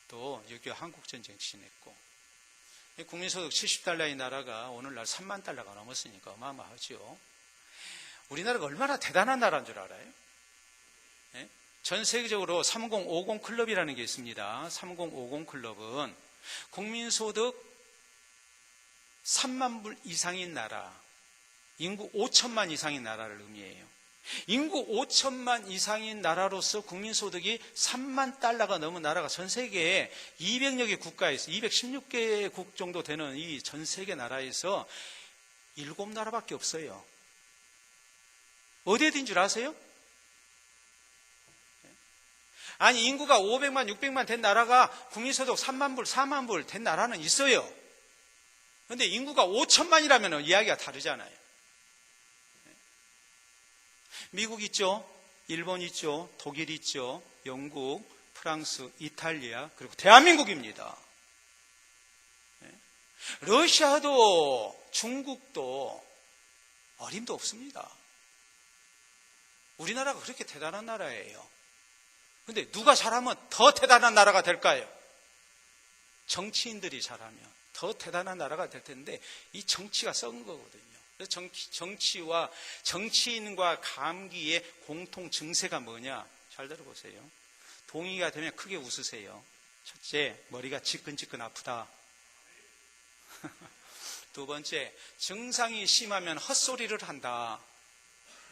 또 6.25 한국전쟁 지냈고 국민소득 70달러의 나라가 오늘날 3만 달러가 넘었으니까 어마어마하죠. 우리나라가 얼마나 대단한 나라인 줄 알아요? 예? 전 세계적으로 3050 클럽이라는 게 있습니다. 3050 클럽은 국민소득 3만 불 이상인 나라, 인구 5천만 이상인 나라를 의미해요. 인구 5천만 이상인 나라로서 국민소득이 3만 달러가 넘은 나라가 전 세계에 200여 개 국가에서 216개국 정도 되는 이 전 세계 나라에서 7나라밖에 없어요. 어디에 든 줄 아세요? 아니, 인구가 500만, 600만 된 나라가 국민소득 3만 불, 4만 불 된 나라는 있어요. 그런데 인구가 5천만이라면 이야기가 다르잖아요. 미국 있죠, 일본 있죠, 독일 있죠, 영국, 프랑스, 이탈리아, 그리고 대한민국입니다. 러시아도 중국도 어림도 없습니다. 우리나라가 그렇게 대단한 나라예요. 그런데 누가 잘하면 더 대단한 나라가 될까요? 정치인들이 잘하면 더 대단한 나라가 될 텐데 이 정치가 썩은 거거든요. 정치와 정치인과 감기의 공통 증세가 뭐냐? 잘 들어보세요. 동의가 되면 크게 웃으세요. 첫째, 머리가 지끈지끈 아프다. 두 번째, 증상이 심하면 헛소리를 한다.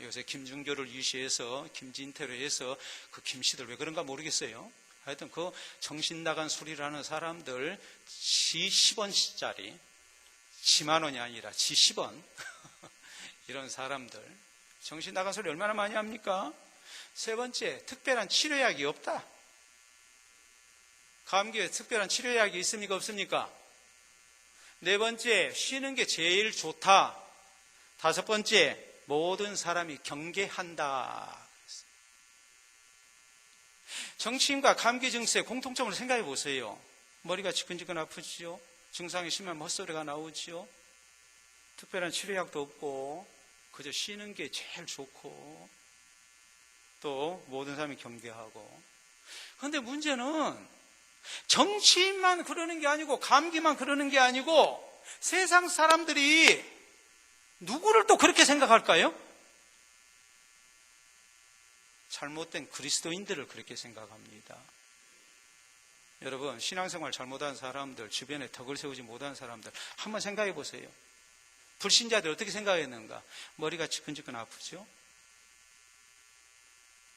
요새 김준교를 유시해서 김진태로 해서 그 김씨들 왜 그런가 모르겠어요. 하여튼 그 정신 나간 소리를 하는 사람들 지 10원짜리, 지만 원이 아니라 지 10원 이런 사람들 정신 나간 소리 얼마나 많이 합니까? 세 번째, 특별한 치료약이 없다. 감기에 특별한 치료약이 있습니까? 없습니까? 네 번째, 쉬는 게 제일 좋다. 다섯 번째, 모든 사람이 경계한다. 정치인과 감기 증세 공통점을 생각해 보세요. 머리가 지끈지끈 아프지요. 증상이 심하면 헛소리가 나오지요. 특별한 치료약도 없고 그저 쉬는 게 제일 좋고 또 모든 사람이 경계하고. 그런데 문제는 정치인만 그러는 게 아니고 감기만 그러는 게 아니고 세상 사람들이 누구를 또 그렇게 생각할까요? 잘못된 그리스도인들을 그렇게 생각합니다. 여러분, 신앙생활 잘못한 사람들, 주변에 덕을 세우지 못한 사람들 한번 생각해 보세요. 불신자들 어떻게 생각했는가? 머리가 지끈지끈 아프죠?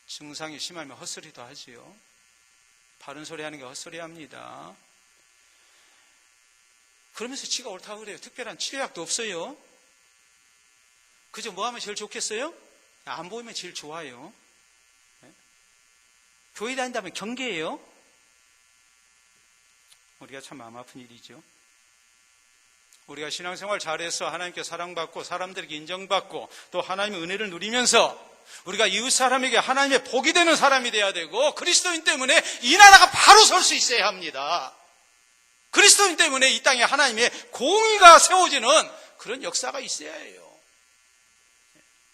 증상이 심하면 헛소리도 하지요. 바른 소리 하는 게 헛소리 합니다. 그러면서 지가 옳다고 그래요. 특별한 치료약도 없어요. 그저 뭐 하면 제일 좋겠어요? 안 보이면 제일 좋아요. 교회 다닌다면 경계예요. 우리가 참 마음 아픈 일이죠. 우리가 신앙생활 잘해서 하나님께 사랑받고 사람들에게 인정받고 또 하나님의 은혜를 누리면서 우리가 이웃 사람에게 하나님의 복이 되는 사람이 돼야 되고 그리스도인 때문에 이 나라가 바로 설 수 있어야 합니다. 그리스도인 때문에 이 땅에 하나님의 공의가 세워지는 그런 역사가 있어야 해요.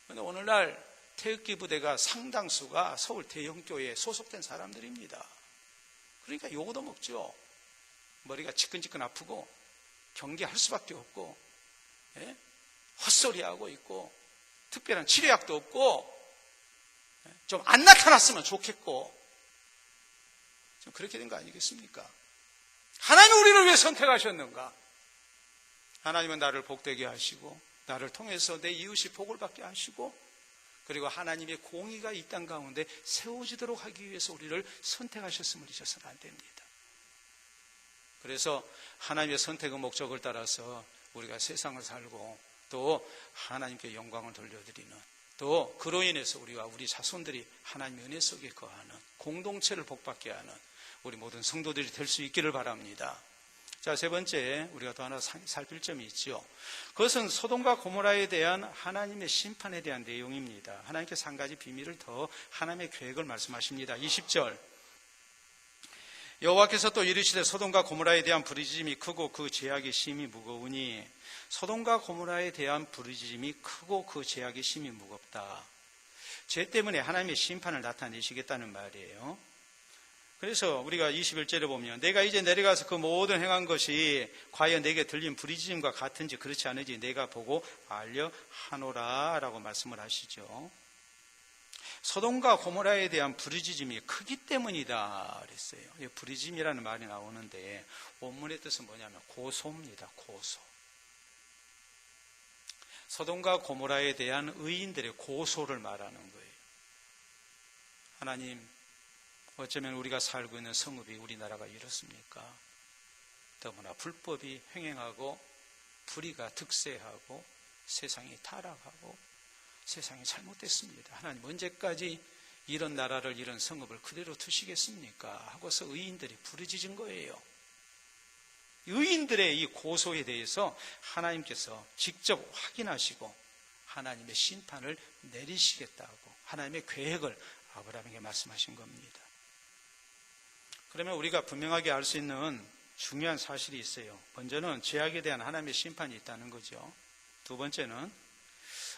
그런데 오늘날 태극기 부대가 상당수가 서울 대형교회에 소속된 사람들입니다. 그러니까 요거도 먹죠. 머리가 지끈지끈 아프고 경계할 수밖에 없고 헛소리하고 있고 특별한 치료약도 없고 좀 안 나타났으면 좋겠고 좀 그렇게 된 거 아니겠습니까? 하나님은 우리를 왜 선택하셨는가? 하나님은 나를 복되게 하시고 나를 통해서 내 이웃이 복을 받게 하시고 그리고 하나님의 공의가 이 땅 가운데 세워지도록 하기 위해서 우리를 선택하셨음을 잊어서는 안 됩니다. 그래서 하나님의 선택의 목적을 따라서 우리가 세상을 살고 또 하나님께 영광을 돌려드리는 또 그로 인해서 우리와 우리 자손들이 하나님의 은혜 속에 거하는 공동체를 복받게 하는 우리 모든 성도들이 될 수 있기를 바랍니다. 자, 세 번째 우리가 또 하나 살필 점이 있죠. 그것은 소돔과 고모라에 대한 하나님의 심판에 대한 내용입니다. 하나님께서 한 가지 비밀을 더 하나님의 계획을 말씀하십니다. 20절 여호와께서 또 이르시되 소돔과 고모라에 대한 부르짖음이 크고 그 죄악의 심이 무거우니 소돔과 고모라에 대한 부르짖음이 크고 그 죄악의 심이 무겁다. 죄 때문에 하나님의 심판을 나타내시겠다는 말이에요. 그래서 우리가 21절에 보면 내가 이제 내려가서 그 모든 행한 것이 과연 내게 들린 부르짖음과 같은지 그렇지 않은지 내가 보고 알려하노라 라고 말씀을 하시죠. 소돔과 고모라에 대한 부르짖음이 크기 때문이다 그랬어요. 부르짖음이라는 말이 나오는데 원문의 뜻은 뭐냐면 고소입니다. 고소. 소돔과 고모라에 대한 의인들의 고소를 말하는 거예요. 하나님, 어쩌면 우리가 살고 있는 성읍이 우리나라가 이렇습니까? 너무나 불법이 횡행하고 불의가 득세하고 세상이 타락하고 세상이 잘못됐습니다. 하나님, 언제까지 이런 나라를, 이런 성읍을 그대로 두시겠습니까? 하고서 의인들이 부르짖은 거예요. 의인들의 이 고소에 대해서 하나님께서 직접 확인하시고 하나님의 심판을 내리시겠다고 하나님의 계획을 아브라함에게 말씀하신 겁니다. 그러면 우리가 분명하게 알 수 있는 중요한 사실이 있어요. 먼저는 죄악에 대한 하나님의 심판이 있다는 거죠. 두 번째는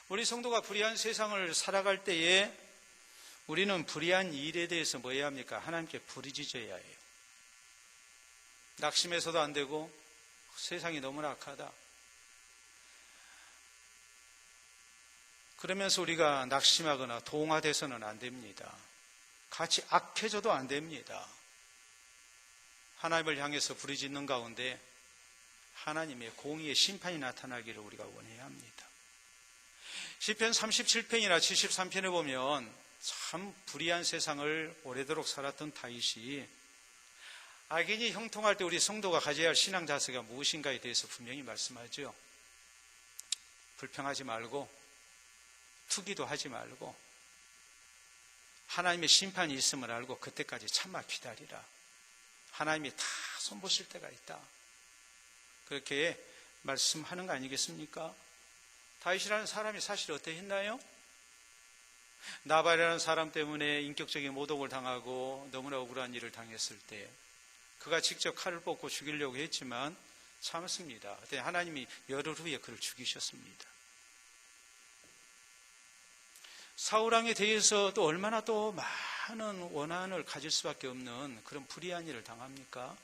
우리 성도가 불의한 세상을 살아갈 때에 우리는 불의한 일에 대해서 뭐 해야 합니까? 하나님께 부르짖어야 해요. 낙심해서도 안 되고 세상이 너무나 악하다. 그러면서 우리가 낙심하거나 동화돼서는 안 됩니다. 같이 악해져도 안 됩니다. 하나님을 향해서 부르짖는 가운데 하나님의 공의의 심판이 나타나기를 우리가 원해야 합니다. 시편 37편이나 73편에 보면 참 불의한 세상을 오래도록 살았던 다윗이 악인이 형통할 때 우리 성도가 가져야 할 신앙 자세가 무엇인가에 대해서 분명히 말씀하죠. 불평하지 말고 투기도 하지 말고 하나님의 심판이 있음을 알고 그때까지 참아 기다리라. 하나님이 다 손보실 때가 있다. 그렇게 말씀하는 거 아니겠습니까? 다윗이라는 사람이 사실 어떠했나요? 나발이라는 사람 때문에 인격적인 모독을 당하고 너무나 억울한 일을 당했을 때 그가 직접 칼을 뽑고 죽이려고 했지만 참았습니다. 그때 하나님이 열흘 후에 그를 죽이셨습니다. 사울왕에 대해서도 얼마나 또 많은 원한을 가질 수밖에 없는 그런 불의한 일을 당합니까?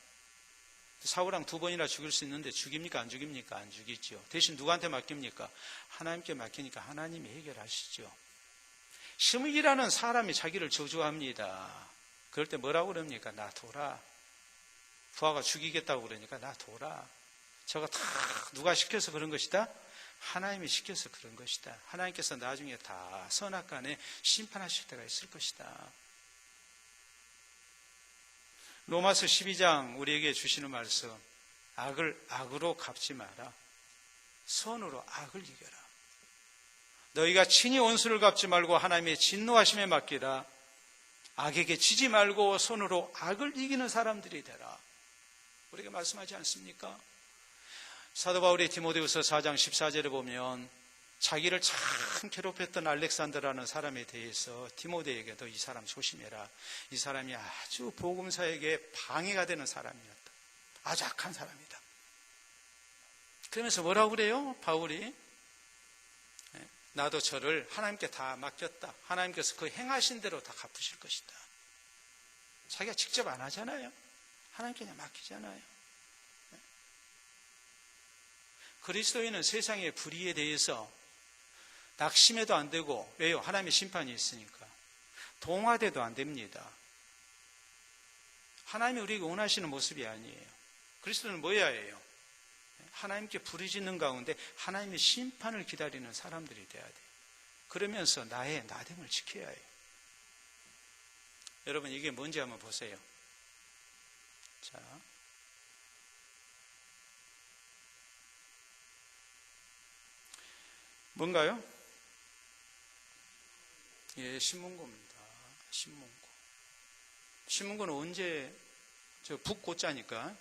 사울왕 2번이나 죽일 수 있는데 죽입니까? 안 죽입니까? 안 죽이죠. 대신 누구한테 맡깁니까? 하나님께 맡기니까 하나님이 해결하시죠. 시므이라는 사람이 자기를 저주합니다. 그럴 때 뭐라고 그럽니까? 나 둬라. 부하가 죽이겠다고 그러니까 나 둬라. 저거 다 누가 시켜서 그런 것이다? 하나님이 시켜서 그런 것이다. 하나님께서 나중에 다 선악간에 심판하실 때가 있을 것이다. 로마서 12장 우리에게 주시는 말씀, 악을 악으로 갚지 마라. 선으로 악을 이겨라. 너희가 친히 원수를 갚지 말고 하나님의 진노하심에 맡기라. 악에게 지지 말고 손으로 악을 이기는 사람들이 되라. 우리가 말씀하지 않습니까? 사도 바울의 디모데후서 4장 14절에 보면 자기를 참 괴롭혔던 알렉산더라는 사람에 대해서 디모데에게도 이 사람 조심해라. 이 사람이 아주 복음사에게 방해가 되는 사람이었다. 아주 악한 사람이다. 그러면서 뭐라고 그래요? 바울이 나도 저를 하나님께 다 맡겼다. 하나님께서 그 행하신 대로 다 갚으실 것이다. 자기가 직접 안 하잖아요. 하나님께 그냥 맡기잖아요. 그리스도인은 세상의 불의에 대해서 낙심해도 안 되고, 왜요? 하나님의 심판이 있으니까. 동화돼도 안 됩니다. 하나님이 우리에게 원하시는 모습이 아니에요. 그리스도는 뭐여야 해요? 하나님께 부르짖는 가운데 하나님의 심판을 기다리는 사람들이 돼야 돼요. 그러면서 나의 나됨을 지켜야 해요. 여러분, 이게 뭔지 한번 보세요. 자, 뭔가요? 예, 신문고입니다. 신문고. 신문고는 언제, 북고자니까.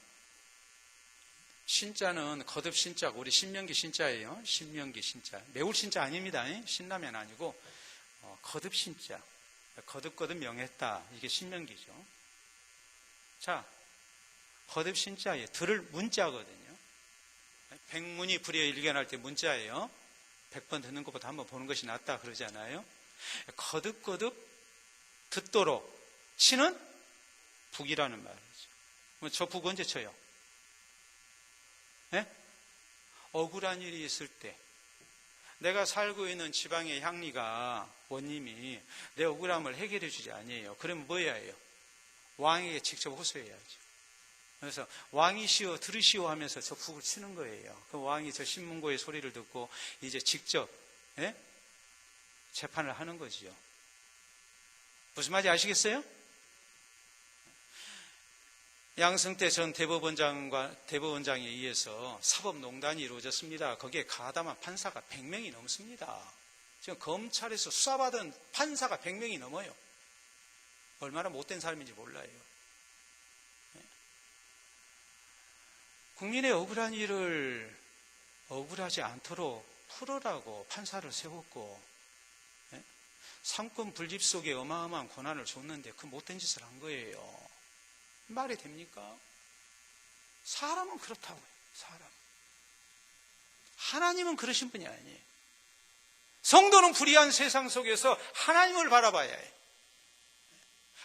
신자는 거듭 신자고, 우리 신명기 신자예요. 신명기 신자. 매울 신자 아닙니다. 신라면 아니고, 거듭 신자. 거듭 명했다. 이게 신명기죠. 자, 거듭 신자에 들을 문자거든요. 백문이 불여 일견할 때 문자예요. 100번 듣는 것보다 한번 보는 것이 낫다 그러잖아요. 거듭 듣도록 치는 북이라는 말이죠. 저 북 언제 쳐요? 네? 억울한 일이 있을 때, 내가 살고 있는 지방의 향리가 원님이 내 억울함을 해결해 주지 아니에요. 그러면 뭐 해야 해요? 왕에게 직접 호소해야죠. 그래서 왕이시여 들으시오 하면서 저 북을 치는 거예요. 그 왕이 저 신문고의 소리를 듣고 이제 직접 재판을 하는 거지요. 무슨 말인지 아시겠어요? 양승태 전 대법원장에 의해서 사법농단이 이루어졌습니다. 거기에 가담한 판사가 100명이 넘습니다. 지금 검찰에서 수사받은 판사가 100명이 넘어요. 얼마나 못된 사람인지 몰라요. 국민의 억울한 일을 억울하지 않도록 풀어라고 판사를 세웠고, 삼권 불집 속에 어마어마한 고난을 줬는데 그 못된 짓을 한 거예요. 말이 됩니까? 사람은 그렇다고요. 사람. 하나님은 그러신 분이 아니에요. 성도는 불의한 세상 속에서 하나님을 바라봐야 해요.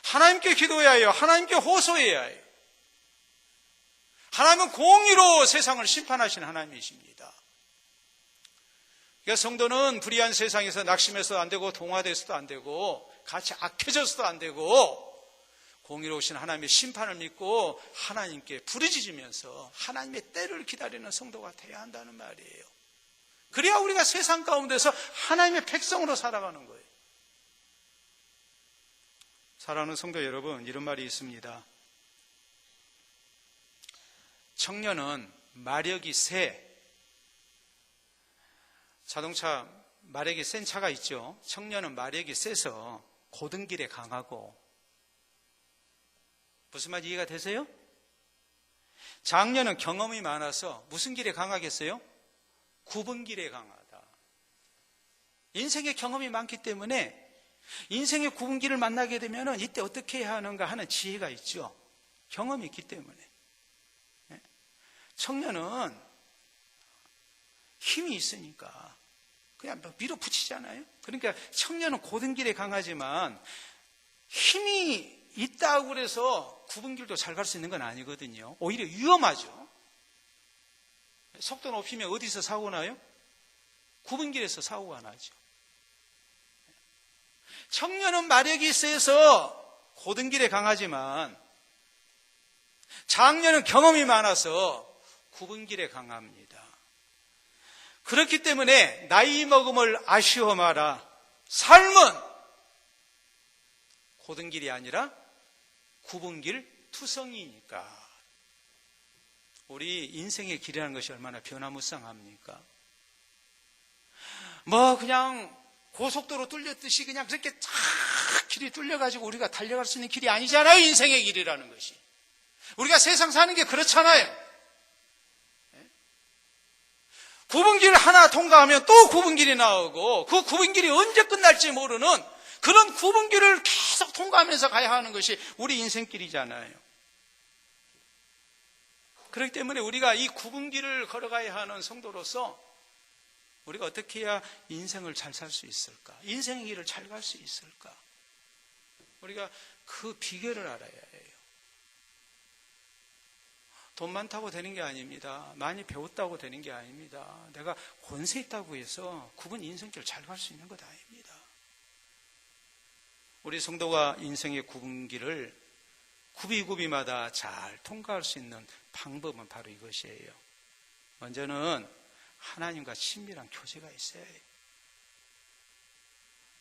하나님께 기도해야 해요. 하나님께 호소해야 해요. 하나님은 공의로 세상을 심판하신 하나님이십니다. 그러니까 성도는 불의한 세상에서 낙심해서도 안 되고 동화돼서도 안 되고 같이 악해져서도 안 되고 공의로우신 하나님의 심판을 믿고 하나님께 부르짖으면서 하나님의 때를 기다리는 성도가 돼야 한다는 말이에요. 그래야 우리가 세상 가운데서 하나님의 백성으로 살아가는 거예요. 사랑하는 성도 여러분, 이런 말이 있습니다. 청년은 마력이 세. 자동차 마력이 센 차가 있죠. 청년은 마력이 세서 고등길에 강하고. 무슨 말 이해가 되세요? 장년은 경험이 많아서 무슨 길에 강하겠어요? 굽은 길에 강하다. 인생의 경험이 많기 때문에 인생의 굽은 길을 만나게 되면 이때 어떻게 해야 하는가 하는 지혜가 있죠. 경험이 있기 때문에. 청년은 힘이 있으니까 그냥 밀어붙이잖아요. 그러니까 청년은 고든 길에 강하지만 힘이 있다고 해서 굽은 길도 잘 갈 수 있는 건 아니거든요. 오히려 위험하죠. 속도 높이면 어디서 사고 나요? 굽은 길에서 사고가 나죠. 청년은 마력이 세서 고든 길에 강하지만 장년은 경험이 많아서 굽은 길에 강합니다. 그렇기 때문에 나이 먹음을 아쉬워 마라. 삶은 고든 길이 아니라 굽은 길 투성이니까. 우리 인생의 길이라는 것이 얼마나 변화무쌍합니까? 그냥 고속도로 뚫렸듯이 그냥 그렇게 쫙 길이 뚫려가지고 우리가 달려갈 수 있는 길이 아니잖아요. 인생의 길이라는 것이. 우리가 세상 사는 게 그렇잖아요. 굽은 길 하나 통과하면 또 굽은 길이 나오고 그 굽은 길이 언제 끝날지 모르는 그런 굽은 길을 계속 통과하면서 가야 하는 것이 우리 인생길이잖아요. 그렇기 때문에 우리가 이 굽은 길을 걸어가야 하는 성도로서 우리가 어떻게 해야 인생을 잘 살 수 있을까? 인생의 길을 잘 갈 수 있을까? 우리가 그 비결을 알아야 해요. 돈 많다고 되는 게 아닙니다. 많이 배웠다고 되는 게 아닙니다. 내가 권세 있다고 해서 굽은 인생길 잘 갈 수 있는 것 아닙니다. 우리 성도가 인생의 굽은 길을 굽이굽이마다 잘 통과할 수 있는 방법은 바로 이것이에요. 먼저는 하나님과 친밀한 교제가 있어야 해요.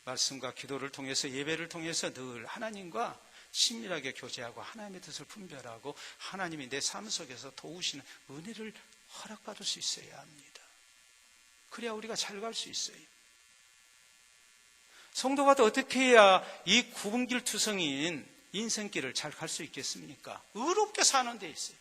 말씀과 기도를 통해서 예배를 통해서 늘 하나님과 친밀하게 교제하고 하나님의 뜻을 분별하고 하나님이 내 삶 속에서 도우시는 은혜를 허락받을 수 있어야 합니다. 그래야 우리가 잘 갈 수 있어요. 성도가 또 어떻게 해야 이 굽은 길 투성이인 인생길을 잘 갈 수 있겠습니까? 의롭게 사는 데 있어요.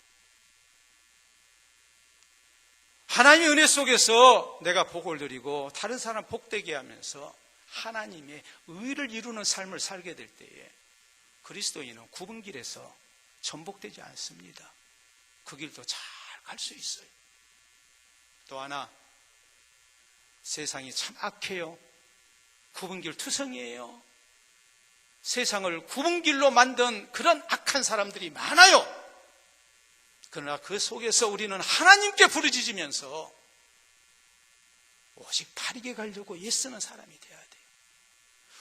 하나님의 은혜 속에서 내가 복을 누리고 다른 사람 복되게 하면서 하나님의 의를 이루는 삶을 살게 될 때에 그리스도인은 굽은 길에서 전복되지 않습니다. 그 길도 잘 갈 수 있어요. 또 하나, 세상이 참 악해요. 굽은 길 투성이에요. 세상을 굽은 길로 만든 그런 악한 사람들이 많아요. 그러나 그 속에서 우리는 하나님께 부르짖으면서 오직 바르게 가려고 애쓰는 사람이 돼야 돼요.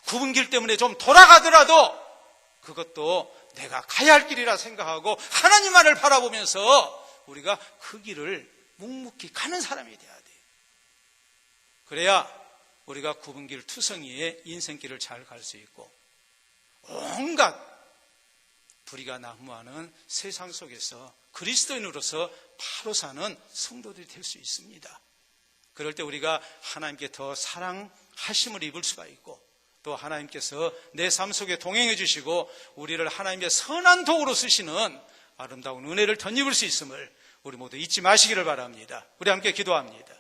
굽은 길 때문에 좀 돌아가더라도 그것도 내가 가야 할 길이라 생각하고 하나님만을 바라보면서 우리가 그 길을 묵묵히 가는 사람이 돼야 돼요. 그래야 우리가 굽은 길 투성이의 인생길을 잘 갈 수 있고 온갖 불의가 난무하는 세상 속에서 그리스도인으로서 바로 사는 성도들이 될 수 있습니다. 그럴 때 우리가 하나님께 더 사랑하심을 입을 수가 있고 또 하나님께서 내 삶 속에 동행해 주시고 우리를 하나님의 선한 도구로 쓰시는 아름다운 은혜를 덧입을 수 있음을 우리 모두 잊지 마시기를 바랍니다. 우리 함께 기도합니다.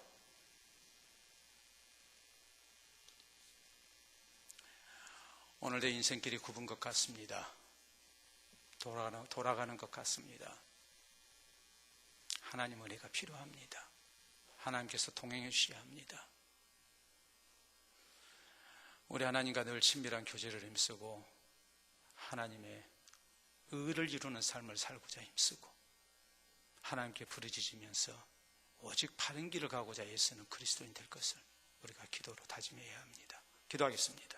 오늘 내 인생길이 굽은 것 같습니다. 돌아가는 것 같습니다. 하나님 은혜가 필요합니다. 하나님께서 동행해 주셔야 합니다. 우리 하나님과 늘 친밀한 교제를 힘쓰고 하나님의 의를 이루는 삶을 살고자 힘쓰고 하나님께 부르짖으면서 오직 바른 길을 가고자 애쓰는 그리스도인 될 것을 우리가 기도로 다짐해야 합니다. 기도하겠습니다.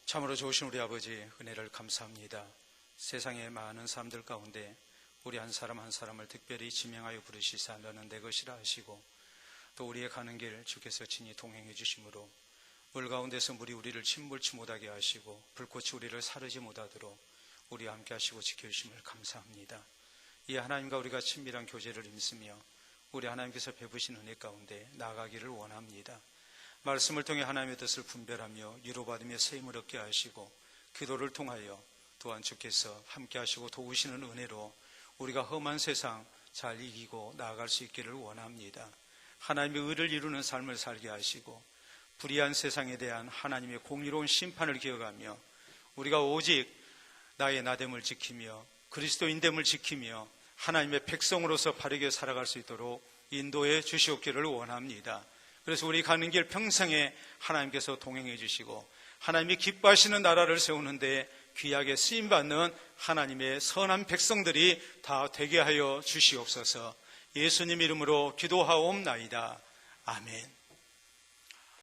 참으로 좋으신 우리 아버지 은혜를 감사합니다. 세상의 많은 사람들 가운데 우리 한 사람 한 사람을 특별히 지명하여 부르시사 너는 내 것이라 하시고 또 우리의 가는 길 주께서 친히 동행해 주심으로 물 가운데서 물이 우리를 침몰치 못하게 하시고 불꽃이 우리를 사르지 못하도록 우리와 함께 하시고 지켜주심을 감사합니다. 이 하나님과 우리가 친밀한 교제를 힘쓰며 우리 하나님께서 베푸신 은혜 가운데 나아가기를 원합니다. 말씀을 통해 하나님의 뜻을 분별하며 위로받으며 세임을 얻게 하시고 기도를 통하여 또한 주께서 함께 하시고 도우시는 은혜로 우리가 험한 세상 잘 이기고 나아갈 수 있기를 원합니다. 하나님의 의를 이루는 삶을 살게 하시고 불의한 세상에 대한 하나님의 공의로운 심판을 기억하며 우리가 오직 나의 나됨을 지키며 그리스도인됨을 지키며 하나님의 백성으로서 바르게 살아갈 수 있도록 인도해 주시옵기를 원합니다. 그래서 우리 가는 길 평생에 하나님께서 동행해 주시고 하나님이 기뻐하시는 나라를 세우는데 귀하게 쓰임받는 하나님의 선한 백성들이 다 되게 하여 주시옵소서. 예수님 이름으로 기도하옵나이다. 아멘.